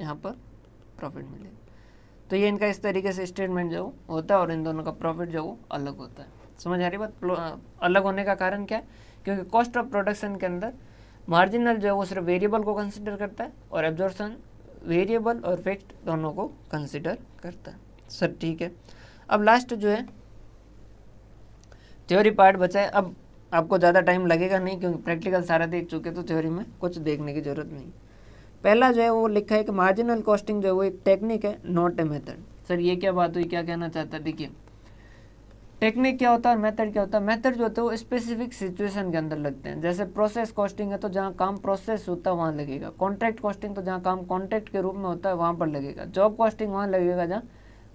[SPEAKER 1] यहाँ पर प्रॉफिट मिलेगा। तो ये इनका इस तरीके से स्टेटमेंट जो होता है, और इन दोनों का प्रॉफिट जो वो अलग होता है। समझ आ रही बात? अलग होने का कारण क्या है, क्योंकि कॉस्ट ऑफ प्रोडक्शन के अंदर मार्जिनल जो है वो सिर्फ वेरिएबल को कंसिडर करता है, और एब्जॉर्प्शन वेरिएबल और फिक्स्ड दोनों को कंसिडर करता है। सर ठीक है। अब लास्ट जो है थ्योरी पार्ट बचा है। अब आपको ज़्यादा टाइम लगेगा नहीं, क्योंकि प्रैक्टिकल सारा देख चुके, तो थ्योरी में कुछ देखने की ज़रूरत नहीं। पहला जो है वो लिखा है कि मार्जिनल कॉस्टिंग जो है वो एक टेक्निक है, नॉट ए मेथड। सर ये क्या बात हुई, क्या कहना चाहता है? देखिए, टेक्निक क्या होता है और मेथड क्या होता है? मेथड जो होता है वो स्पेसिफिक सिचुएशन के अंदर लगते हैं। जैसे प्रोसेस कॉस्टिंग है तो जहाँ काम प्रोसेस होता है वहाँ लगेगा। कॉन्ट्रैक्ट कॉस्टिंग तो जहाँ काम कॉन्ट्रैक्ट के रूप में होता है वहाँ पर लगेगा। जॉब कॉस्टिंग वहाँ लगेगा जहाँ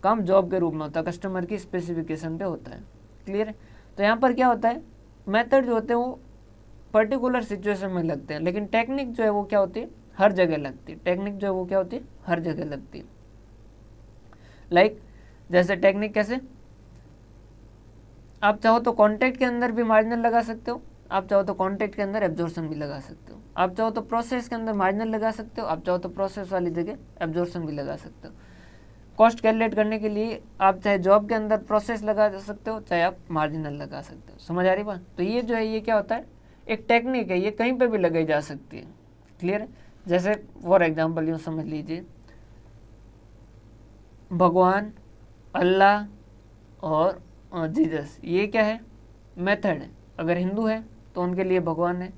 [SPEAKER 1] काम जॉब के रूप में होता है, कस्टमर की स्पेसिफिकेशन पे होता है। क्लियर है? तो यहाँ पर क्या होता है, मेथड जो होते हैं वो पर्टिकुलर सिचुएशन में लगते हैं, लेकिन टेक्निक जो है वो क्या होती है, हर जगह लगती है। टेक्निक जो है वो क्या होती है, हर जगह लगती है। लाइक जैसे टेक्निक कैसे, आप चाहो तो कॉन्ट्रैक्ट के अंदर भी मार्जिनल लगा सकते हो, आप चाहो तो कॉन्ट्रैक्ट के अंदर एब्जॉर्प्शन भी लगा सकते हो, आप चाहो तो प्रोसेस के अंदर मार्जिनल लगा सकते हो, आप चाहो तो प्रोसेस वाली जगह एब्जॉर्प्शन भी लगा सकते हो। कॉस्ट कैलकुलेट करने के लिए आप चाहे जॉब के अंदर प्रोसेस लगा सकते हो, चाहे आप मार्जिनल लगा सकते हो। समझ आ रही बात? तो ये जो है ये क्या होता है, एक टेक्निक है, ये कहीं पे भी लगाई जा सकती है। क्लियर है? जैसे फॉर एग्जांपल यूँ समझ लीजिए, भगवान, अल्लाह और जीसस, ये क्या है, मेथड है। अगर हिंदू है तो उनके लिए भगवान है,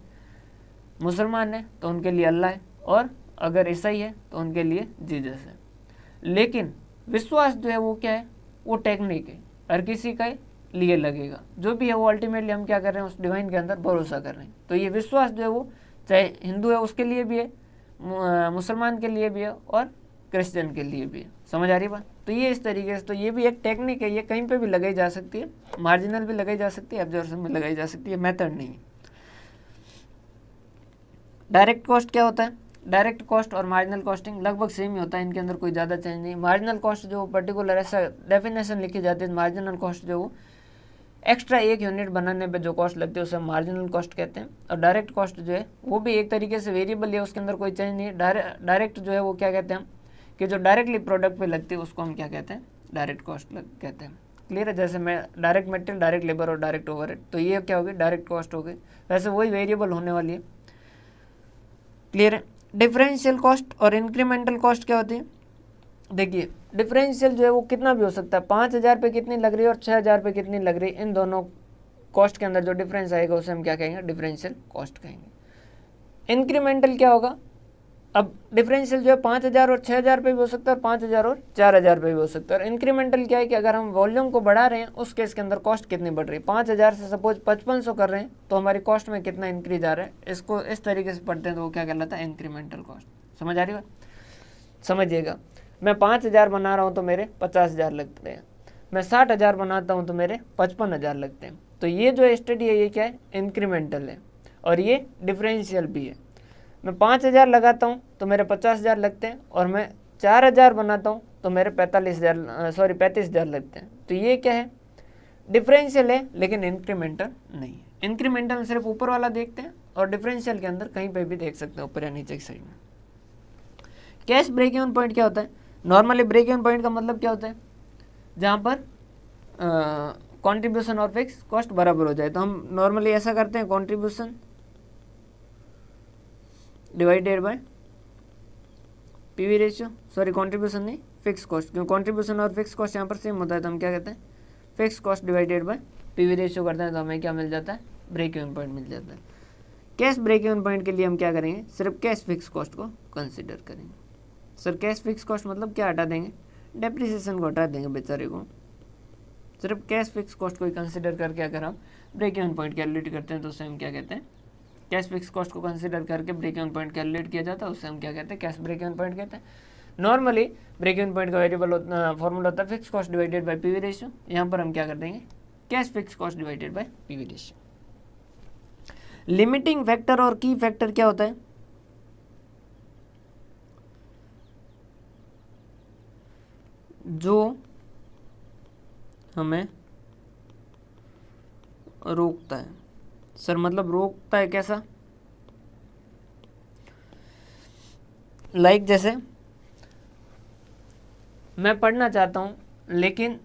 [SPEAKER 1] मुसलमान है तो उनके लिए अल्लाह है, और अगर ईसाई है तो उनके लिए जीसस है। लेकिन विश्वास जो है वो क्या है, वो टेक्निक है, हर किसी का लिए लगेगा। जो भी है वो अल्टीमेटली हम क्या कर रहे हैं, उस डिवाइन के अंदर भरोसा कर रहे हैं। तो ये विश्वास जो है वो चाहे हिंदू है उसके लिए भी है, मुसलमान के लिए भी है, और क्रिश्चियन के लिए भी है। समझ आ रही बात? तो ये इस तरीके से, तो ये भी एक टेक्निक है, ये कहीं पे भी लगाई जा सकती है, मार्जिनल भी लगाई जा सकती है, एब्जॉर्प्शन में लगाई जा सकती है, मेथड नहीं है। डायरेक्ट कॉस्ट क्या होता है? डायरेक्ट कॉस्ट और मार्जिनल कॉस्टिंग लगभग सेम ही होता है, इनके अंदर कोई ज़्यादा चेंज नहीं। मार्जिनल कॉस्ट जो पर्टिकुलर ऐसा डेफिनेशन लिखी जाती है, मार्जिनल कॉस्ट जो एक्स्ट्रा एक यूनिट बनाने पे जो कॉस्ट लगती है उसे मार्जिनल कॉस्ट कहते हैं। और डायरेक्ट कॉस्ट जो है वो भी एक तरीके से वेरिएबल है, उसके अंदर कोई चेंज नहीं है। डायरेक्ट जो है वो क्या कहते हैं कि जो डायरेक्टली प्रोडक्ट पे लगती है उसको हम क्या कहते हैं, डायरेक्ट कॉस्ट कहते हैं। क्लियर है? जैसे मैं डायरेक्ट मटेरियल, डायरेक्ट लेबर और डायरेक्ट ओवरहेड, तो ये क्या होगी, डायरेक्ट कॉस्ट हो गई। वैसे वही वेरिएबल होने वाली है। क्लियर है? डिफरेंशियल कॉस्ट और इंक्रीमेंटल कॉस्ट क्या होती है? देखिए, डिफरेंशियल जो है वो कितना भी हो सकता है, 5,000 पे कितनी लग रही है और 6,000 पे कितनी लग रही है, इन दोनों कॉस्ट के अंदर जो डिफरेंस आएगा उसे हम क्या कहेंगे, डिफरेंशियल कॉस्ट कहेंगे। इंक्रीमेंटल क्या होगा, अब डिफरेंशियल जो है 5,000 और 6,000 पे भी हो सकता है, और 5,000 और 4,000 पे भी हो सकता है। और इंक्रीमेंटल क्या है कि अगर हम वॉल्यूम को बढ़ा रहे हैं उस केस के अंदर कॉस्ट कितनी बढ़ रही है, 5,000 से सपोज 5,500 कर रहे हैं तो हमारी कॉस्ट में कितना इंक्रीज आ रहा है, इसको इस तरीके से पढ़ते हैं तो वो क्या कहलाता है, इंक्रीमेंटल कॉस्ट। समझ आ रही बात? समझिएगा, मैं 5,000 बना रहा हूँ तो मेरे 50,000 लगते हैं, मैं 60,000 बनाता हूँ तो मेरे 55,000 लगते हैं। तो ये जो स्टडी है ये क्या है, इंक्रीमेंटल है, और ये डिफरेंशियल भी है। मैं 5,000 लगाता हूँ तो मेरे 50,000 लगते हैं, और मैं 4,000 बनाता हूँ तो मेरे 35,000 लगते हैं। तो ये क्या है, डिफरेंशियल है लेकिन इंक्रीमेंटल नहीं है। इंक्रीमेंटल सिर्फ ऊपर वाला देखते हैं, और डिफरेंशियल के अंदर कहीं पे भी देख सकते हैं, ऊपर या नीचे की साइड में। कैश ब्रेक इवन पॉइंट क्या होता है? नॉर्मली ब्रेक इवन पॉइंट का मतलब क्या होता है, जहाँ पर कंट्रीब्यूशन और फिक्स कॉस्ट बराबर हो जाए। तो हम नॉर्मली ऐसा करते हैं, contribution divided bye PV ratio, sorry contribution नहीं, फिक्स कॉस्ट, क्योंकि कंट्रीब्यूशन और फिक्स कॉस्ट यहाँ पर सेम होता है, तो हम क्या कहते हैं, fix cost divided by PV ratio करते हैं, तो हमें क्या मिल जाता है, ब्रेक इवन पॉइंट मिल जाता है। कैश ब्रेक इवन पॉइंट के लिए हम क्या करेंगे, सिर्फ कैश फिक्स कॉस्ट को कंसिडर करेंगे। सर कैश फिक्स कॉस्ट मतलब क्या हटा देंगे, डेप्रिसिएशन को हटा देंगे बेचारे को, सिर्फ कैश फिक्स कॉस्ट को ही कंसिडर करके अगर हम ब्रेक इवन पॉइंट कैलकुलेट करते हैं तो उसे हम क्या कहते हैं, कैश फिक्स कॉस्ट को कंसिडर करके ब्रेक इवन पॉइंट कैलकुलेट किया जाता है, उससे हम क्या कहते हैं, कैश ब्रेक इवन पॉइंट कहते हैं। नॉर्मली ब्रेक इवन पॉइंट का वेरिएबल फॉर्मूला होता है fix cost divided by PV ratio, यहाँ पर हम क्या कर देंगे, cash fix cost divided by PV ratio. Limiting factor और की फैक्टर क्या होता है, जो हमें रोकता है। सर मतलब रोकता है कैसा, लाइक जैसे मैं पढ़ना चाहता हूँ लेकिन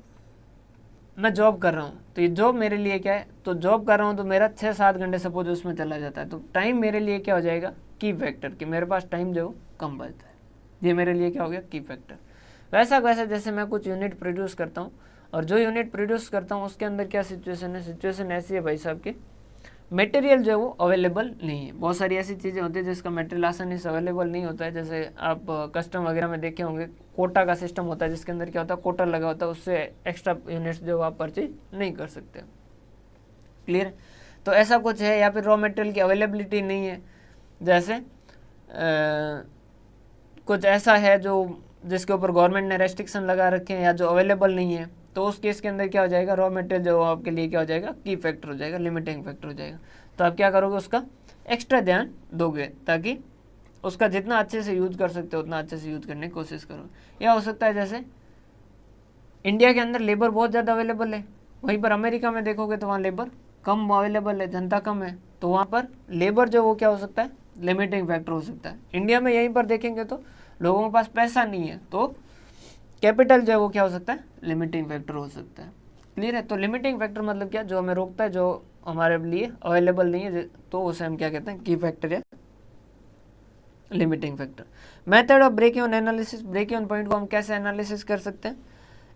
[SPEAKER 1] मैं जॉब कर रहा हूँ, तो ये जॉब मेरे लिए क्या है, तो जॉब कर रहा हूँ तो मेरा 6-7 घंटे सपोज उसमें चला जाता है, तो टाइम मेरे लिए क्या हो जाएगा, की फैक्टर, कि मेरे पास टाइम जो कम बचता है, ये मेरे लिए क्या हो गया, की फैक्टर। वैसा जैसे मैं कुछ यूनिट प्रोड्यूस करता हूँ और जो यूनिट प्रोड्यूस करता हूँ उसके अंदर क्या सिचुएशन है, सिचुएशन ऐसी है भाई साहब की मटेरियल जो है वो अवेलेबल नहीं है। बहुत सारी ऐसी चीज़ें होती है जिसका मटेरियल आसानी से अवेलेबल नहीं होता है, जैसे आप कस्टम वगैरह में देखे होंगे कोटा का सिस्टम होता है जिसके अंदर क्या होता है कोटा लगा होता है, उससे एक्स्ट्रा यूनिट्स जो आप परचेज नहीं कर सकते। क्लियर? तो ऐसा कुछ है, या फिर रॉ मटेरियल की अवेलेबिलिटी नहीं है, जैसे कुछ ऐसा है जो जिसके ऊपर गवर्नमेंट ने रेस्ट्रिक्शन लगा रखे हैं या जो अवेलेबल नहीं है, तो उस केस के अंदर क्या हो जाएगा, रॉ मटेरियल जो आपके लिए क्या हो जाएगा, की फैक्टर हो जाएगा, लिमिटिंग फैक्टर हो जाएगा। तो आप क्या करोगे, उसका एक्स्ट्रा ध्यान दोगे ताकि उसका जितना अच्छे से यूज कर सकते हो उतना अच्छे से यूज करने की कोशिश करो। या हो सकता है जैसे इंडिया के अंदर लेबर बहुत ज़्यादा अवेलेबल है, वहीं पर अमेरिका में देखोगे तो वहाँ लेबर कम अवेलेबल है, जनता कम है, तो वहाँ पर लेबर जो वो क्या हो सकता है, लिमिटिंग फैक्टर हो सकता है। इंडिया में यहीं पर देखेंगे तो लोगों के पास पैसा नहीं है, तो कैपिटल जो है वो क्या हो सकता है, लिमिटिंग फैक्टर हो सकता है। क्लियर है? तो लिमिटिंग फैक्टर मतलब क्या, जो हमें रोकता है, जो हमारे लिए अवेलेबल नहीं है, तो उसे हम क्या कहते हैं, की फैक्टर या limiting factor. Method of break even analysis, break even point को हम कैसे एनालिसिस कर सकते हैं,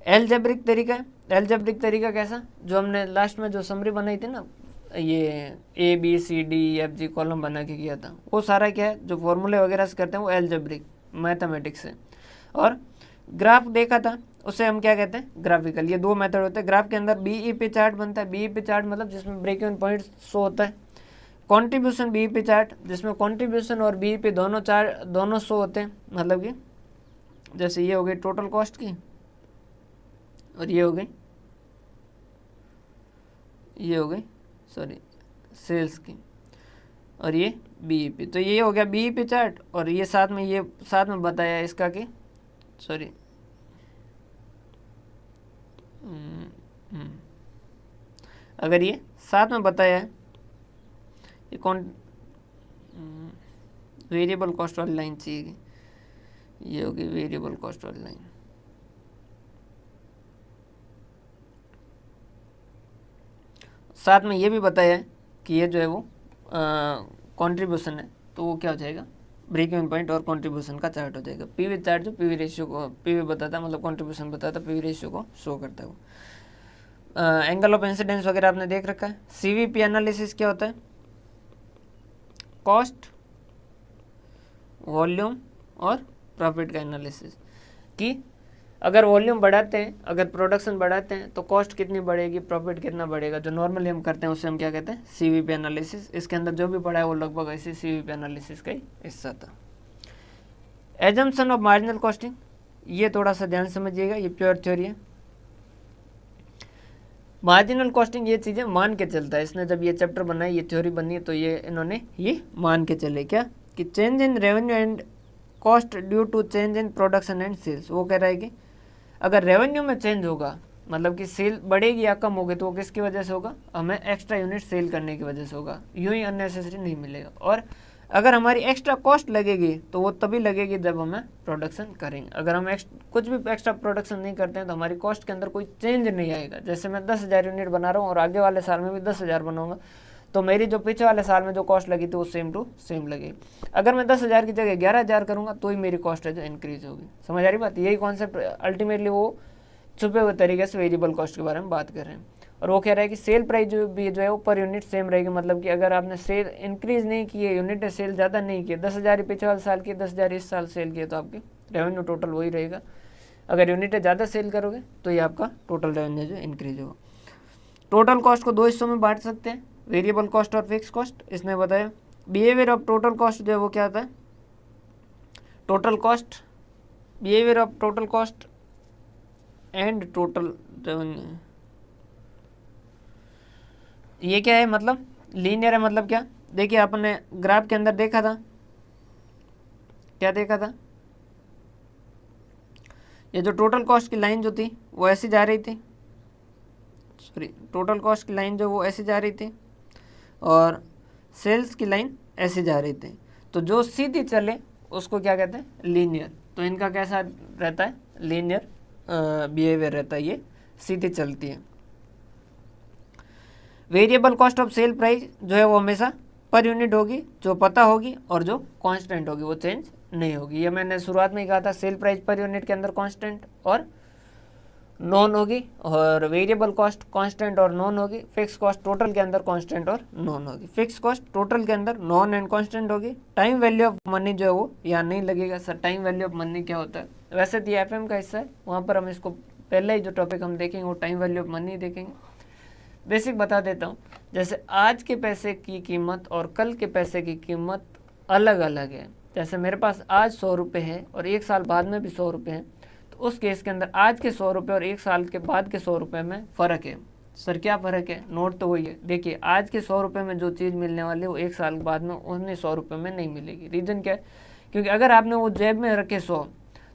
[SPEAKER 1] एल्जेब्रिक तरीका है। एल्जेब्रिक तरीका कैसा, जो हमने लास्ट में जो समरी बनाई थी ना, ये ABCDEFG कॉलम बना के किया था, वो सारा क्या है, जो फॉर्मूले वगैरह से करते हैं वो एल्जेब्रिक मैथमेटिक्स है। और ग्राफ देखा था, उसे हम क्या कहते हैं, ग्राफिकल। ये दो मेथड होते हैं। ग्राफ के अंदर BEP चार्ट बनता है, BEP चार्ट मतलब जिसमें ब्रेक इवन पॉइंट शो होता है। कंट्रीब्यूशन BEP चार्ट, जिसमें कंट्रीब्यूशन और BEP दोनों शो होते हैं, मतलब कि जैसे ये हो गई टोटल कॉस्ट की और ये हो गई सेल्स की, और ये BEP। तो ये हो गया BEP चार्ट, और ये साथ में बताया है इसका कि अगर ये साथ में बताया है, ये कौन वेरिएबल कॉस्ट वाली लाइन चाहिए, ये होगी वेरिएबल कॉस्ट वाली लाइन। साथ में ये भी बताया है कि ये जो है वो कंट्रीब्यूशन है, तो वो क्या हो जाएगा, ब्रेक इवन पॉइंट और कंट्रीब्यूशन का चार्ट हो जाएगा। पीवी चार्ट जो पीवी रेशियो को पीवी बताता है, मतलब कंट्रीब्यूशन बताता है, पीवी रेशियो को शो करता है वो। एंगल ऑफ इंसिडेंस वगैरह आपने देख रखा है। CVP एनालिसिस क्या होता है, कॉस्ट, वॉल्यूम और प्रॉफिट का एनालिसिस, कि अगर वॉल्यूम बढ़ाते हैं, अगर प्रोडक्शन बढ़ाते हैं तो कॉस्ट कितनी बढ़ेगी, प्रॉफिट कितना बढ़ेगा, जो नॉर्मली हम करते हैं उससे हम क्या कहते हैं, CVP एनालिसिस। इसके अंदर जो भी पढ़ा है वो लगभग ऐसे CVP एनालिसिस का ही हिस्सा था। एजम्पशन ऑफ मार्जिनल कॉस्टिंग, ये थोड़ा सा ध्यान समझिएगा, ये प्योर थ्योरी है। मार्जिनल कॉस्टिंग ये चीज़ें मान के चलता है, इसने जब ये चैप्टर बनाई, ये थ्योरी बनी है, तो ये इन्होंने ये मान के चले क्या, कि change in revenue and cost due to change in production and sales. वो कह रहा है कि अगर रेवेन्यू में चेंज होगा, मतलब कि सेल बढ़ेगी या कम होगी, तो वो किसकी वजह से होगा, हमें एक्स्ट्रा यूनिट सेल करने की वजह से होगा, यूं ही अननेसेसरी नहीं मिलेगा। और अगर हमारी एक्स्ट्रा कॉस्ट लगेगी तो वो तभी लगेगी जब हमें प्रोडक्शन करेंगे। अगर हम कुछ भी एक्स्ट्रा प्रोडक्शन नहीं करते हैं तो हमारी कॉस्ट के अंदर कोई चेंज नहीं आएगा। जैसे मैं 10,000 यूनिट बना रहा हूँ और आगे वाले साल में भी 10,000 बनाऊंगा, तो मेरी जो पीछे वाले साल में जो कॉस्ट लगी थी वो सेम टू सेम लगेगी। अगर मैं 10,000 की जगह 11,000 करूँगा तो ही मेरी कॉस्ट है जो इंक्रीज होगी। समझ आ रही बात? यही कॉन्सेप्ट अल्टीमेटली वो छुपे हुए तरीके से वेरिएबल कॉस्ट के बारे में बात कर रहे हैं। और वो कह रहा है कि सेल प्राइस जो है वो पर यूनिट सेम रहेगी, मतलब कि अगर आपने सेल इंक्रीज नहीं की है, यूनिट सेल ज़्यादा नहीं की, 10,000 पीछे वाले साल की, 10,000 इस साल सेल किए, तो आपकी रेवेन्यू टोटल वही रहेगा। अगर यूनिटें ज़्यादा सेल करोगे तो ये आपका टोटल रेवेन्यू जो इंक्रीज होगा। टोटल कॉस्ट को दो हिस्सों में बांट सकते हैं, वेरिएबल कॉस्ट और फिक्स कॉस्ट। इसने बताया बिहेवियर ऑफ टोटल कॉस्ट जो है वो क्या होता है, total cost, behaviour of total cost and total revenue. ये क्या है, मतलब लीनियर है। मतलब क्या, देखिए आपने ग्राफ के अंदर देखा था, क्या देखा था, ये जो टोटल कॉस्ट की लाइन जो थी वो ऐसी जा रही थी, टोटल कॉस्ट की लाइन जो वो ऐसी जा रही थी और सेल्स की लाइन ऐसी जा रही थी। तो जो सीधी चले उसको क्या कहते हैं, लीनियर। तो इनका कैसा रहता है, लीनियर बिहेवियर रहता है, ये सीधी चलती है। Variable cost of sale price जो है वो हमेशा पर यूनिट होगी, जो पता होगी, और जो कांस्टेंट होगी, वो चेंज नहीं होगी। ये मैंने शुरुआत में ही कहा था, सेल प्राइस पर यूनिट के अंदर कांस्टेंट और नॉन होगी, और वेरिएबल कॉस्ट कांस्टेंट और नॉन होगी, फिक्स कॉस्ट टोटल के अंदर कांस्टेंट और नॉन होगी। फिक्स कॉस्ट टोटल के अंदर नॉन एंड कांस्टेंट होगी। टाइम वैल्यू ऑफ मनी जो है वो यहाँ नहीं लगेगा। Sir time value of money क्या होता है? वैसे तो ये एफएम का हिस्सा है, वहाँ पर हम इसको पहले ही जो टॉपिक हम देखेंगे वो टाइम वैल्यू ऑफ मनी देखेंगे। बेसिक बता देता हूँ, जैसे आज के पैसे की कीमत और कल के पैसे की कीमत अलग अलग है। जैसे मेरे पास आज 100 रुपये है और 1 साल बाद में भी 100 रुपये है, तो उस केस के अंदर आज के 100 रुपये और 1 साल के बाद के 100 रुपये में फ़र्क है। सर क्या फ़र्क है? नोट तो वही है। देखिए आज के 100 रुपये में जो चीज़ मिलने वाली है वो 1 साल बाद में उन्हीं 100 रुपये में नहीं मिलेगी। रीज़न क्या है? क्योंकि अगर आपने वो जेब में रखे 100,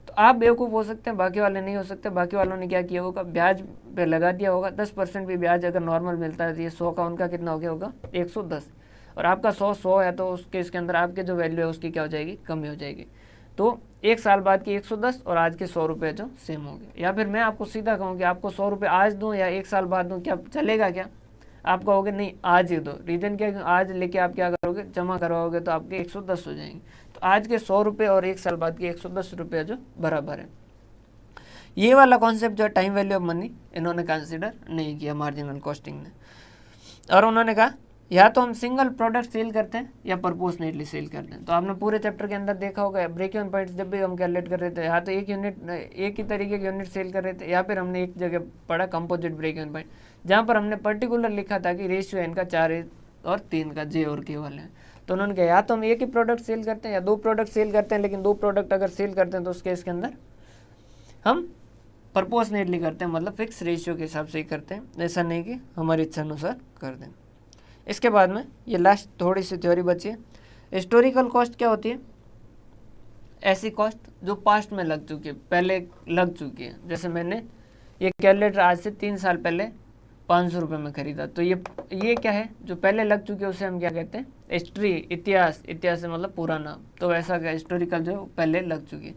[SPEAKER 1] तो आप बेवकूफ़ हो सकते हैं, बाकी वाले नहीं हो सकते। बाकी वालों ने क्या किया होगा? ब्याज पे लगा दिया होगा। 10% भी ब्याज अगर नॉर्मल मिलता है तो ये 100 का उनका कितना हो गया होगा? 110। और आपका 100 है, तो उसके इसके अंदर आपके जो वैल्यू है उसकी क्या हो जाएगी? कमी हो जाएगी। तो 1 साल बाद की 110 और आज के 100 रुपये जो सेम होंगे। या फिर मैं आपको सीधा कहूँ कि आपको 100 रुपये आज दूँ या 1 साल बाद दूँ, क्या चलेगा? क्या आप कहोगे नहीं आज ही दो। रीज़न क्या है? आज लेके आप क्या करोगे? जमा करवाओगे तो आपके 110 हो जाएंगे। तो आज के 100 रुपये और 1 साल बाद के 110 रुपये जो बराबर है। ये वाला कॉन्सेप्ट जो है टाइम वैल्यू ऑफ मनी इन्होंने कंसिडर नहीं किया मार्जिनल कॉस्टिंग ने। और उन्होंने कहा या तो हम सिंगल प्रोडक्ट सेल करते हैं या प्रोपोर्शनेटली सेल करते हैं। तो आपने पूरे चैप्टर के अंदर देखा होगा ब्रेक इवन पॉइंट्स जब भी हम कैलकुलेट कर रहे थे, या तो एक ही तरीके के यूनिट सेल कर रहे थे, या फिर हमने एक जगह पढ़ा कंपोजिट ब्रेक इवन पॉइंट, जहाँ पर हमने पर्टिकुलर लिखा था कि रेशियो इनका 4 और 3 का, जे और के वाले हैं। तो उन्होंने कहा या तो हम एक ही प्रोडक्ट सेल करते हैं या 2 प्रोडक्ट सेल करते हैं, लेकिन 2 प्रोडक्ट अगर सेल करते हैं तो उस केस के अंदर हम प्रोपोर्शनेटली करते हैं, मतलब फिक्स रेशियो के हिसाब से ही करते हैं। ऐसा नहीं कि हमारी इच्छा अनुसार कर दें। इसके बाद में ये लास्ट थोड़ी सी थ्योरी बची है। हिस्टोरिकल कॉस्ट क्या होती है? ऐसी कॉस्ट जो पास्ट में लग चुकी है, पहले लग चुकी है। जैसे मैंने ये कैलकुलेटर आज से 3 साल पहले 500 रुपये में ख़रीदा, तो ये क्या है? जो पहले लग चुकी है उसे हम क्या कहते हैं? हिस्ट्री, इतिहास। इतिहास से मतलब पुराना। तो वैसा क्या हिस्टोरिकल जो पहले लग चुकी है।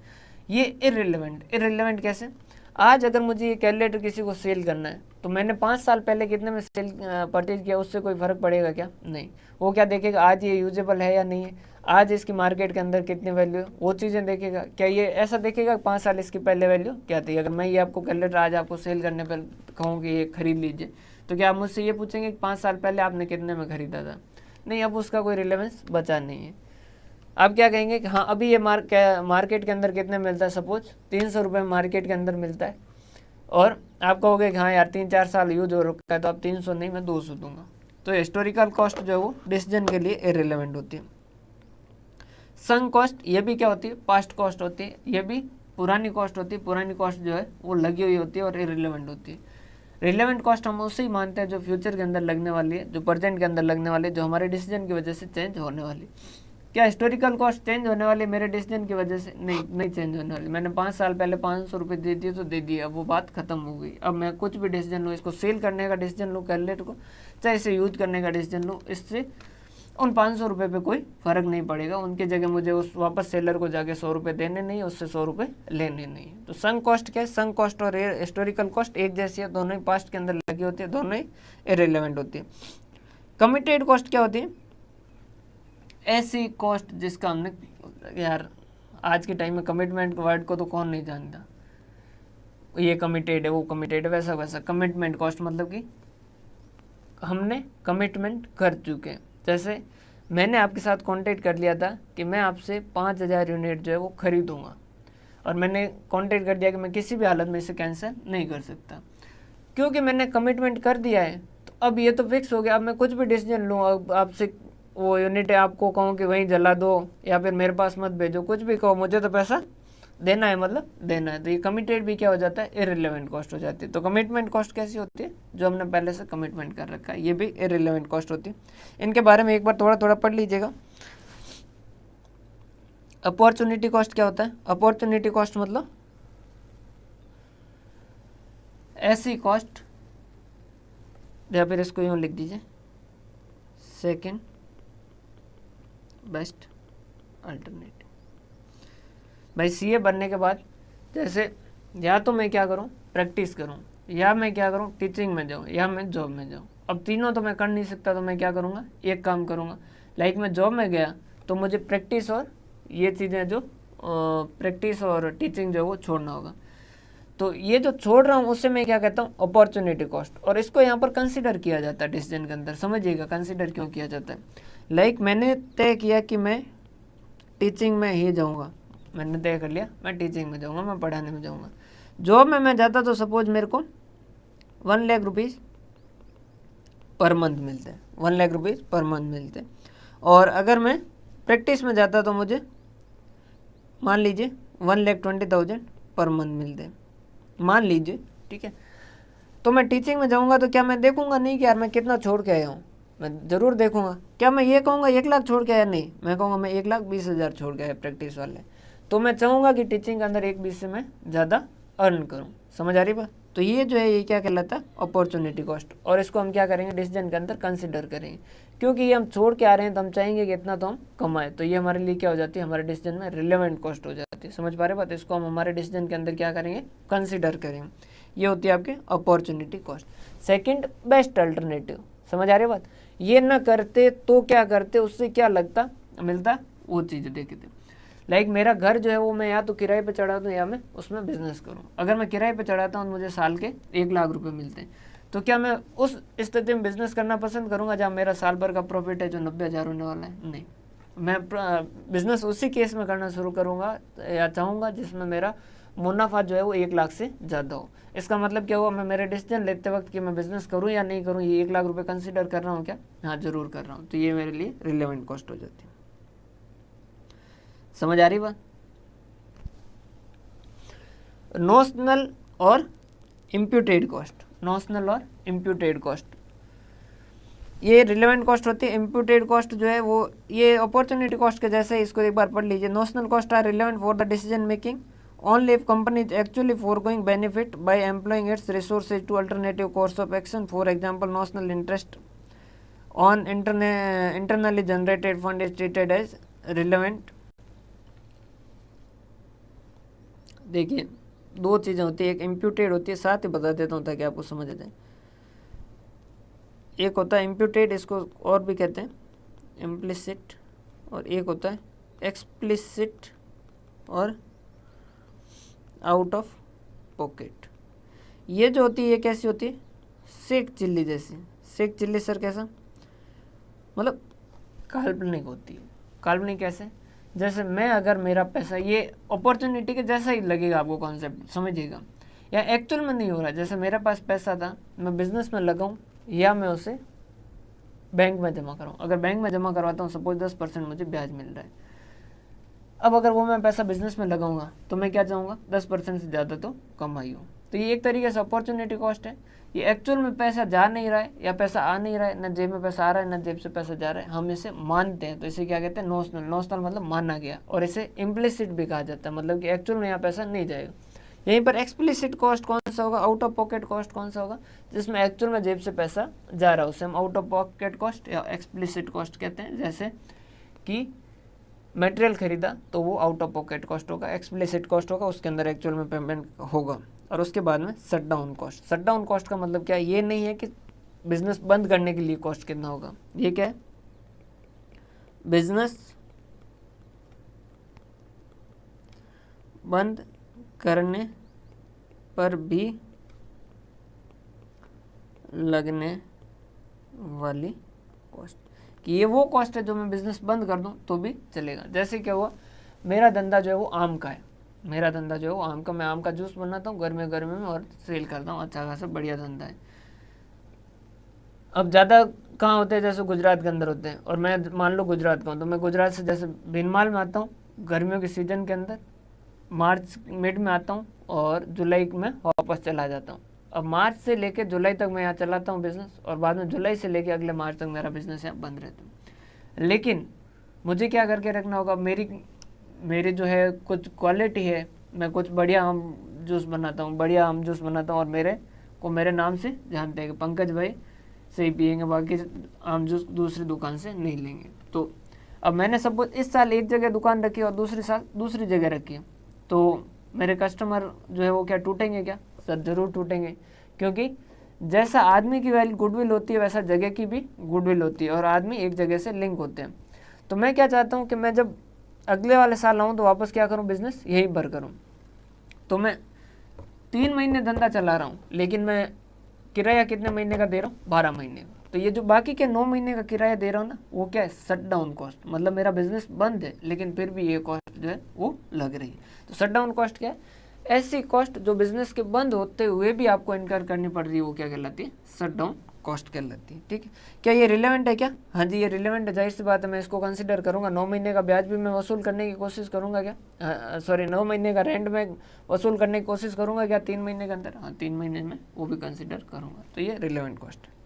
[SPEAKER 1] ये इररिलेवेंट कैसे? आज अगर मुझे ये कैलकुलेटर किसी को सेल करना है तो मैंने 5 साल पहले कितने में सेल परचेज किया, उससे कोई फ़र्क पड़ेगा क्या? नहीं। वो क्या देखेगा? आज ये यूजेबल है या नहीं है, आज इसकी मार्केट के अंदर कितनी वैल्यू है, वो चीज़ें देखेगा। क्या ये ऐसा देखेगा 5 साल इसकी पहले वैल्यू क्या थी? अगर मैं ये आपको कैलकुलेटर आज आपको सेल करने पर कहूँ कि ये खरीद लीजिए, तो क्या आप मुझसे ये पूछेंगे कि 5 साल पहले आपने कितने में ख़रीदा था? नहीं, अब उसका कोई रिलेवेंस बचा नहीं है। आप क्या कहेंगे कि हाँ अभी ये मार्केट के अंदर कितने मिलता है? सपोज 300 रुपये मार्केट के अंदर मिलता है, और आप कहोगे कि हाँ यार 3-4 साल यूज हो रखा है, तो आप 300 नहीं, मैं 200 दूंगा। तो हिस्टोरिकल कॉस्ट जो है वो डिसीजन के लिए इररिलेवेंट होती है। संक कॉस्ट, ये भी क्या होती है? पास्ट कॉस्ट होती है। ये भी पुरानी कॉस्ट होती है। पुरानी कॉस्ट जो है वो लगी हुई होती है और इररिलेवेंट होती है। रिलेवेंट कॉस्ट हम उसे ही मानते हैं जो फ्यूचर के अंदर लगने वाली है, जो प्रेजेंट के अंदर लगने वाली है, जो हमारे डिसीजन की वजह से चेंज होने वाली। क्या हिस्टोरिकल कॉस्ट चेंज होने वाली मेरे डिसीजन की वजह से? नहीं चेंज होने वाली। मैंने 5 साल पहले 500 रुपये दे दिए तो दे दिए, अब वो बात खत्म हो गई। अब मैं कुछ भी डिसीजन लूँ, इसको सेल करने का डिसीजन लूँ कैलकुलेटर को, चाहे इसे यूज करने का डिसीजन लूँ, इससे उन 500 रुपये पे कोई फ़र्क नहीं पड़ेगा। उनकी जगह मुझे उस वापस सेलर को जाके 100 रुपये देने नहीं, उससे 100 रुपये लेने नहीं। तो संक कॉस्ट क्या है? संक कॉस्ट और हिस्टोरिकल कॉस्ट एक जैसी है, दोनों ही पास्ट के अंदर लगी होती है, दोनों ही इररिलेवेंट होती है। कमिटेड कॉस्ट क्या होती है? ऐसी कॉस्ट जिसका हमने, यार आज के टाइम में कमिटमेंट वर्ड को तो कौन नहीं जानता, ये कमिटेड है वो कमिटेड है, वैसा कमिटमेंट कॉस्ट मतलब कि हमने कमिटमेंट कर चुके हैं। जैसे मैंने आपके साथ कांटेक्ट कर लिया था कि मैं आपसे 5000 यूनिट जो है वो खरीदूंगा, और मैंने कांटेक्ट कर दिया कि मैं किसी भी हालत में इसे कैंसिल नहीं कर सकता, क्योंकि मैंने कमिटमेंट कर दिया है। तो अब ये तो फिक्स हो गया। अब मैं कुछ भी डिसीजन लूँ, अब आपसे वो यूनिट आपको कहूँ कि वहीं जला दो या फिर मेरे पास मत भेजो, कुछ भी कहो, मुझे तो पैसा देना है, मतलब देना है। तो ये कमिटेड भी क्या हो जाता है? इररिलेवेंट कॉस्ट हो जाती है। तो कमिटमेंट कॉस्ट कैसी होती है? जो हमने पहले से कमिटमेंट कर रखा है, ये भी इररिलेवेंट कॉस्ट होती है। इनके बारे में एक बार थोड़ा पढ़ लीजिएगा। अपॉर्चुनिटी कॉस्ट क्या होता है? अपॉर्चुनिटी कॉस्ट मतलब ऐसी कॉस्ट, या फिर इसको यूँ लिख दीजिए, सेकेंड बेस्ट अल्टरनेटिव। भाई सीए बनने के बाद जैसे या तो मैं क्या करूं? प्रैक्टिस करूं, या मैं क्या करूं? टीचिंग में जाऊं, या मैं जॉब में जाऊं। अब तीनों तो मैं कर नहीं सकता, तो मैं क्या करूंगा? एक काम करूंगा। लाइक मैं जॉब में गया तो मुझे प्रैक्टिस और ये चीज़ें जो प्रैक्टिस और टीचिंग जो वो छोड़ना होगा। तो ये जो छोड़ रहा हूँ उससे मैं क्या कहता हूँ, अपॉर्चुनिटी कॉस्ट, और इसको यहाँ पर कंसिडर किया जाता है डिसीजन के अंदर। समझिएगा कंसिडर क्यों किया जाता है। लाइक मैंने तय किया कि मैं टीचिंग में ही जाऊँगा, मैंने तय कर लिया मैं टीचिंग में जाऊँगा, मैं पढ़ाने में जाऊँगा। जॉब में मैं जाता तो सपोज मेरे को 1 लाख रुपीज़ पर मंथ मिलते हैं, 1 लाख रुपीज़ पर मंथ मिलते हैं। और अगर मैं प्रैक्टिस में जाता तो मुझे मान लीजिए 1,20,000 पर मंथ मिलते हैं, मान लीजिए, ठीक है। तो मैं टीचिंग में जाऊंगा तो क्या मैं देखूंगा नहीं कि यार मैं कितना छोड़ के आया हूँ, मैं ज़रूर देखूंगा। क्या मैं ये कहूँगा 1 लाख छोड़ के आया, नहीं, मैं कहूँगा मैं 1,20,000 छोड़ के आया प्रैक्टिस वाले। तो मैं चाहूँगा कि टीचिंग के अंदर 1,20 से मैं ज़्यादा अर्न करूँ। समझ आ रही बात। तो ये जो है ये क्या कहलाता है, अपॉर्चुनिटी कॉस्ट, और इसको हम क्या करेंगे डिसीजन के अंदर कंसिडर करेंगे, क्योंकि ये हम छोड़ के आ रहे हैं तो हम चाहेंगे कि इतना तो हम कमाएं। तो ये हमारे लिए क्या हो जाती है, हमारे डिसीजन में रिलेवेंट कॉस्ट हो जाती है। समझ पा रहे बात। इसको हम हमारे डिसीजन के अंदर क्या करेंगे, कंसिडर करेंगे। ये होती है आपकी opportunity cost. Second, best alternative. समझ आ रही बात। ये ना करते तो क्या करते, उससे क्या लगता मिलता, वो चीज़ें देखते थे। लाइक मेरा घर जो है वो मैं या तो किराए पे चढ़ा दूँ या मैं उसमें बिजनेस करूँ। अगर मैं किराए पे चढ़ाता हूँ मुझे साल के 1 लाख रुपए मिलते हैं, तो क्या मैं उस स्थिति में बिजनेस करना पसंद करूँगा जहाँ मेरा साल भर का प्रॉफिट है जो 90,000 होने वाला है? नहीं, मैं बिजनेस उसी केस में करना शुरू करूँगा या चाहूँगा जिसमें मेरा मुनाफा जो है वो 1 लाख से ज़्यादा हो। इसका मतलब क्या हुआ, मैं मेरे डिसीजन लेते वक्त कि मैं बिजनेस करूँ या नहीं करूँ, ये 1 लाख रुपये कंसिडर कर रहा हूँ क्या? हाँ, ज़रूर कर रहा हूँ। तो ये मेरे लिए रिलेवेंट कॉस्ट हो जाती है। समझ आ रही बात। नोशनल और इम्प्यूटेड कॉस्ट, नोशनल और इम्प्यूटेड कॉस्ट ये रिलेवेंट कॉस्ट होती है। इम्प्यूटेड कॉस्ट जो है वो ये अपॉर्चुनिटी कॉस्ट के जैसे, इसको एक बार पढ़ लीजिए। Notional cost are relevant for the decision making only if company is actually foregoing benefit by employing its resources to alternative course of action. For example, notional interest on internally generated fund is treated as relevant. देखिए 2 चीज़ें होती है, एक इम्प्यूटेड होती है, साथ ही बता देता हूँ ताकि आपको समझ आ जाए। एक होता है इम्प्यूटेड, इसको और भी कहते हैं इम्प्लिसिट, और एक होता है एक्सप्लिसिट और आउट ऑफ पॉकेट। ये जो होती है ये कैसी होती है, शेख चिल्ली जैसी। शेख चिल्ली सर कैसा, मतलब काल्पनिक होती है। काल्पनिक कैसे, जैसे मैं अगर मेरा पैसा, ये अपॉर्चुनिटी के जैसा ही लगेगा आपको कॉन्सेप्ट, समझिएगा। या एक्चुअल में नहीं हो रहा, जैसे मेरे पास पैसा था, मैं बिजनेस में लगाऊं या मैं उसे बैंक में जमा कराऊं। अगर बैंक में जमा करवाता हूँ सपोज 10% मुझे ब्याज मिल रहा है। अब अगर वो मैं पैसा बिजनेस में लगाऊंगा तो मैं क्या चाहूँगा, 10% से ज़्यादा तो कमाई हो। तो ये एक तरीके से अपॉर्चुनिटी कॉस्ट है। ये एक्चुअल में पैसा जा नहीं रहा है या पैसा आ नहीं रहा है, ना जेब में पैसा आ रहा है ना जेब से पैसा जा रहा है, हम इसे मानते हैं। तो इसे क्या कहते हैं, नोशनल। नोशनल मतलब माना गया, और इसे इम्प्लिसिट भी कहा जाता है, मतलब कि एक्चुअल में यहाँ पैसा नहीं जाएगा। यहीं पर एक्सप्लिसिट कॉस्ट कौन सा होगा, आउट ऑफ पॉकेट कॉस्ट कौन सा होगा, जिसमें एक्चुअल में जेब से पैसा जा रहा है, उसे हम आउट ऑफ पॉकेट कॉस्ट या एक्सप्लिसिट कॉस्ट कहते हैं। जैसे कि मटेरियल खरीदा तो वो आउट ऑफ पॉकेट कॉस्ट होगा, एक्सप्लिसिट कॉस्ट होगा, उसके अंदर एक्चुअल में पेमेंट होगा। और उसके बाद में shut down cost. Shut down cost का मतलब क्या है, ये नहीं है कि बिजनेस बंद करने के लिए कॉस्ट कितना होगा, ये क्या है, बिजनेस बंद करने पर भी लगने वाली कॉस्ट, कि ये वो कॉस्ट है जो मैं बिजनेस बंद कर दूं तो भी चलेगा। जैसे क्या हुआ, मेरा धंधा जो है वो आम का है, मेरा धंधा जो है वो आम का, मैं आम का जूस बनाता हूँ गर्मी में और सेल करता हूँ, अच्छा खासा बढ़िया धंधा है। अब ज़्यादा कहाँ होते हैं, जैसे गुजरात के अंदर होते हैं, और मैं मान लो गुजरात का हूँ, तो मैं गुजरात से जैसे भीनमाल में आता हूँ गर्मियों के सीज़न के अंदर, मार्च मिड में आता हूँ और जुलाई में वापस चला जाता हूँ। अब मार्च से लेके जुलाई तक मैं यहाँ चलाता हूँ बिज़नेस, और बाद में जुलाई से लेके अगले मार्च तक मेरा बिज़नेस यहाँ बंद रहता है। लेकिन मुझे क्या करके रखना होगा, मेरी जो है कुछ क्वालिटी है, मैं कुछ बढ़िया आम जूस बनाता हूँ, बढ़िया आम जूस बनाता हूँ, और मेरे को मेरे नाम से जानते हैं कि पंकज भाई से ही पियेंगे, बाकी आम जूस दूसरी दुकान से नहीं लेंगे। तो अब मैंने सपोज इस साल एक जगह दुकान रखी और दूसरी साल दूसरी जगह रखी है, तो मेरे कस्टमर जो है वो क्या टूटेंगे क्या? सर ज़रूर टूटेंगे, क्योंकि जैसा आदमी की वैल्यू गुडविल होती है वैसा जगह की भी गुडविल होती है, और आदमी एक जगह से लिंक होते हैं। तो मैं क्या चाहता हूँ कि मैं जब अगले वाले साल आऊँ तो वापस क्या करूँ, बिज़नेस यहीं पर करूँ। तो मैं 3 महीने धंधा चला रहा हूँ, लेकिन मैं किराया कितने महीने का दे रहा हूँ, 12 महीने का। तो ये जो बाकी के 9 महीने का किराया दे रहा हूँ ना, वो क्या है, शट डाउन कॉस्ट। मतलब मेरा बिजनेस बंद है लेकिन फिर भी ये कॉस्ट जो है वो लग रही है। तो शट डाउन कॉस्ट क्या है, ऐसी कॉस्ट जो बिजनेस के बंद होते हुए भी आपको इनकर करनी पड़ रही है, वो क्या कहलाती है, शट डाउन कॉस्ट कहलाती है। ठीक है, क्या ये रिलेवेंट है क्या? हाँ जी, ये रिलेवेंट है, जाहिर सी बात है, मैं इसको कंसिडर करूंगा। 9 महीने का ब्याज भी मैं वसूल करने की कोशिश करूंगा क्या, सॉरी 9 महीने का रेंट में वसूल करने की कोशिश करूंगा क्या 3 महीने के अंदर? हाँ, 3 महीने में वो भी कंसिडर करूंगा। तो ये रिलेवेंट कॉस्ट है।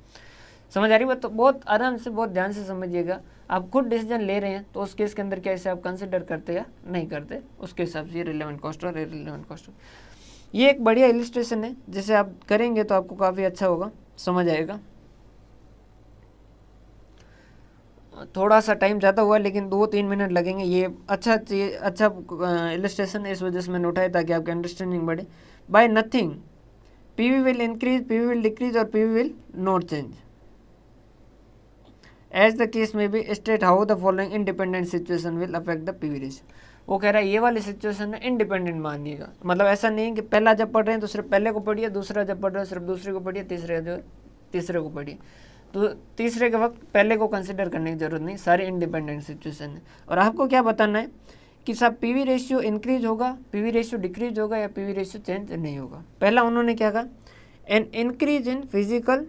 [SPEAKER 1] समझ आ रही बात? तो बहुत आराम से, बहुत ध्यान से समझिएगा। आप खुद डिसीजन ले रहे हैं तो उस केस के अंदर क्या इसे आप कंसिडर करते या नहीं करते, उसके हिसाब से ये रिलेवेंट कॉस्ट और इररिलेवेंट कॉस्ट। ये एक बढ़िया इलिस्ट्रेशन है, जिसे आप करेंगे तो आपको काफ़ी अच्छा होगा, समझ आएगा। थोड़ा सा टाइम ज़्यादा हुआ लेकिन 2-3 मिनट लगेंगे। ये अच्छा इलिस्ट्रेशन है, इस वजह से मैंने उठाया ताकि आपकी अंडरस्टैंडिंग बढ़े। By nothing PV will increase, PV will decrease और PV will not change as the case में B. State how the following independent situation will affect the PV ratio. वो कह रहा है ये वाली सिचुएशन में इंडिपेंडेंट मानिएगा। मतलब ऐसा नहीं है कि पहला जब पढ़ रहे हैं तो सिर्फ पहले को पढ़िए, दूसरा जब पढ़ रहे हो सिर्फ दूसरे को पढ़िए, तीसरे को पढ़िए। तो तीसरे के वक्त पहले को कंसिडर करने की जरूरत नहीं, सारी इंडिपेंडेंट सिचुएशन है। और आपको क्या बताना है कि साहब पीवी रेशियो इंक्रीज होगा, पीवी रेशियो डिक्रीज होगा या पीवी रेशियो चेंज नहीं होगा। पहला उन्होंने क्या कहा, an increase in physical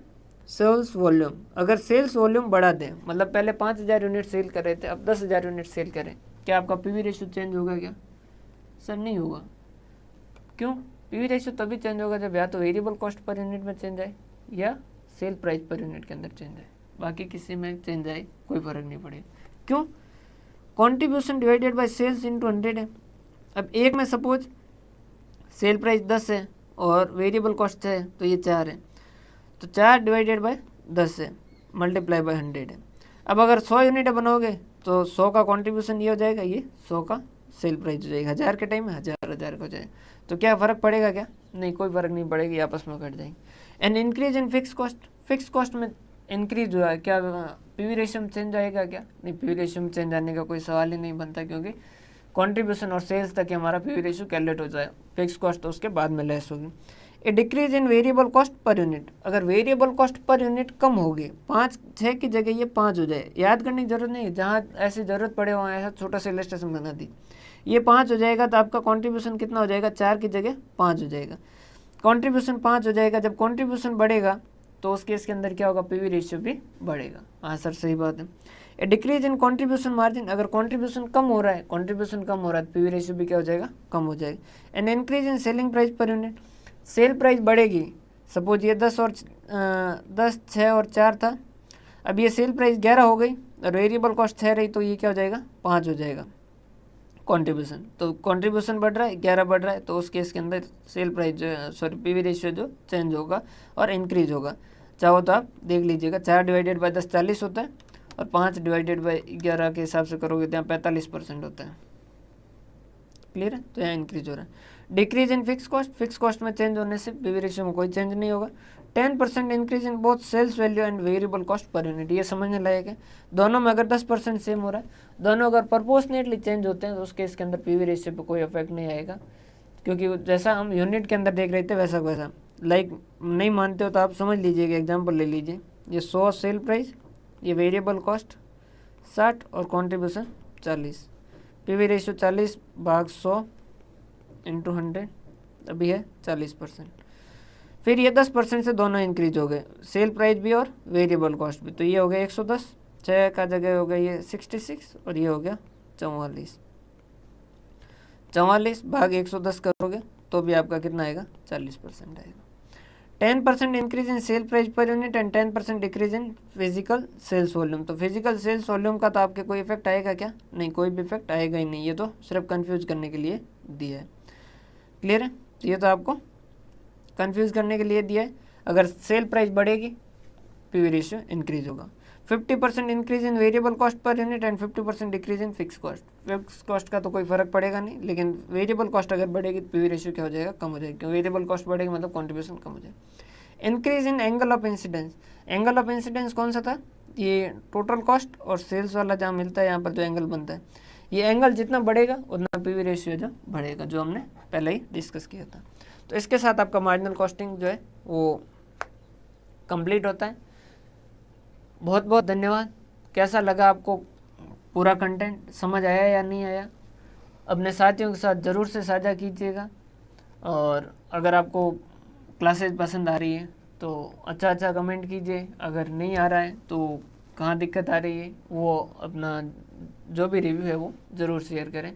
[SPEAKER 1] sales volume. अगर सेल्स वॉल्यूम बढ़ा दें, मतलब पहले 5000 यूनिट सेल कर रहे थे, अब 10,000 यूनिट सेल करें, क्या आपका पीवी रेशियो चेंज होगा क्या? सर नहीं होगा। क्यों? पीवी रेशियो तभी चेंज होगा जब या तो वेरिएबल कॉस्ट पर यूनिट में चेंज आए या सेल प्राइस पर यूनिट के अंदर चेंज आए। बाकी किसी में चेंज आए कोई फर्क नहीं पड़ेगा। क्यों? Contribution divided by sales into 100 है। अब एक में सपोज सेल प्राइस 10 है और वेरिएबल कॉस्ट है तो ये 4 है, तो 4 डिवाइडेड बाय 10 है, मल्टीप्लाई बाय 100 है। अब अगर 100 यूनिट बनाओगे तो 100 का कॉन्ट्रीब्यूशन ये हो जाएगा, ये 100 का सेल प्राइस हो जाएगा। 1000 के टाइम में 1000 का हो जाएगा। तो क्या फ़र्क पड़ेगा क्या? नहीं, कोई फ़र्क नहीं पड़ेगी, आपस में कट जाएंगे। And increase in fix cost, fix cost में इंक्रीज हुआ है, क्या पीवी रेशियो में चेंज आएगा क्या? नहीं, पीवी रेशियो में चेंज आने का कोई सवाल ही नहीं बनता, क्योंकि कंट्रीब्यूशन और सेल्स तक हमारा पीवी रेशियो कैलकुलेट हो जाए, फिक्स कॉस्ट तो उसके बाद में लेस होगी। A decrease in variable cost per unit, अगर वेरिएबल कॉस्ट पर यूनिट कम होगी, 5-6 की जगह ये 5 हो जाए, याद करने की जरूरत नहीं है, जहाँ ऐसी ज़रूरत पड़े वहाँ ऐसा छोटा सा इलस्ट्रेशन बना दी। ये 5 हो जाएगा तो आपका कॉन्ट्रीब्यूशन कितना हो जाएगा? 4 की जगह 5 हो जाएगा। कॉन्ट्रीब्यूशन 5 हो जाएगा। जब कॉन्ट्रीब्यूशन बढ़ेगा तो उस केस के अंदर क्या होगा? पीवी रेशियो भी बढ़ेगा। हाँ सर, सही बात है। ए डिक्रीज इन कॉन्ट्रीब्यूशन मार्जिन, अगर कॉन्ट्रीब्यूशन कम हो रहा है, तो पीवी रेशियो भी क्या हो जाएगा? कम हो जाएगा। And increase in selling price per unit, sale price बढ़ेगी। सपोज ये 10, 6 और 4 था, अब ये सेल प्राइस 11 हो गई और वेरिएबल कॉस्ट 6 रही, तो ये क्या हो जाएगा? 5 हो जाएगा कंट्रीब्यूशन। तो कंट्रीब्यूशन बढ़ रहा है, 11 बढ़ रहा है, तो उस केस के अंदर सेल प्राइस जो है, सॉरी पीवी रेशियो जो चेंज होगा और इंक्रीज होगा। चाहो तो आप देख लीजिएगा, 4 डिवाइडेड बाय 10 40 होता है और 5 डिवाइडेड बाय 11 के हिसाब से करोगे तो यहाँ 45% होता है। क्लियर है? तो यहाँ इंक्रीज हो रहा है। Decrease in fix cost, fix cost में चेंज होने से पीवी रेशियो में कोई चेंज नहीं होगा। 10% increase in both sales value and variable cost per unit, ये समझने लायक है। दोनों में अगर 10% सेम हो रहा है, दोनों अगर प्रोपोर्शनेटली चेंज होते हैं तो उस केस के अंदर पीवी रेशियो पे कोई इफेक्ट नहीं आएगा, क्योंकि जैसा हम यूनिट के अंदर देख रहे थे वैसा वैसा। लाइक नहीं मानते हो तो आप समझ लीजिएगा, एग्जाम्पल ले लीजिए, ये 100 सेल प्राइस, ये वेरिएबल कॉस्ट 60 और कॉन्ट्रीब्यूशन 40, पीवी रेशियो 40/100 इंटू 100, अभी है 40%। फिर ये 10% से दोनों इंक्रीज हो गए, सेल प्राइस भी और वेरिएबल कॉस्ट भी, तो ये हो गया 110, 6 का जगह हो गया ये 66 और ये हो गया 44। 44/110 करोगे तो भी आपका कितना आएगा? 40% आएगा। 10% increase in sale price per unit and 10% decrease in physical sales volume, तो फिजिकल सेल्स वॉल्यूम का तो आपके कोई इफेक्ट आएगा क्या? नहीं, कोई भी इफेक्ट आएगा ही नहीं, ये तो सिर्फ कंफ्यूज करने के लिए दिया है। क्लियर है? तो ये तो आपको कंफ्यूज करने के लिए दिया है। अगर सेल प्राइस बढ़ेगी पीवी रेशियो इंक्रीज होगा। 50% increase in variable cost per unit and 50% decrease in fix cost, fix cost का तो कोई फर्क पड़ेगा नहीं, लेकिन वेरिएबल कॉस्ट अगर बढ़ेगी तो पीवी रेशियो क्या हो जाएगा? कम हो जाएगा, क्योंकि वेरिएबल कॉस्ट बढ़ेगी मतलब कॉन्ट्रीब्यूशन कम हो जाएगा। Increase in angle of incidence, angle of incidence कौन सा था? ये टोटल कॉस्ट और सेल्स वाला जहाँ मिलता है, यहाँ पर जो एंगल बनता है, ये एंगल जितना बढ़ेगा उतना पीवी रेशियो जो बढ़ेगा, जो हमने पहले ही डिस्कस किया था। तो तो इसके साथ आपका मार्जिनल कॉस्टिंग जो है वो कंप्लीट होता है। बहुत बहुत धन्यवाद। कैसा लगा आपको पूरा कंटेंट, समझ आया या नहीं आया? अपने साथियों के साथ ज़रूर से साझा कीजिएगा। और अगर आपको क्लासेज पसंद आ रही है तो अच्छा कमेंट कीजिए। अगर नहीं आ रहा है तो कहाँ दिक्कत आ रही है वो अपना जो भी रिव्यू है वो ज़रूर शेयर करें।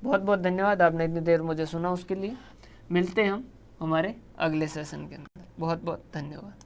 [SPEAKER 1] बहुत बहुत धन्यवाद, आपने इतनी देर मुझे सुना उसके लिए। मिलते हैं हम हमारे अगले सेशन के अंदर। बहुत बहुत धन्यवाद।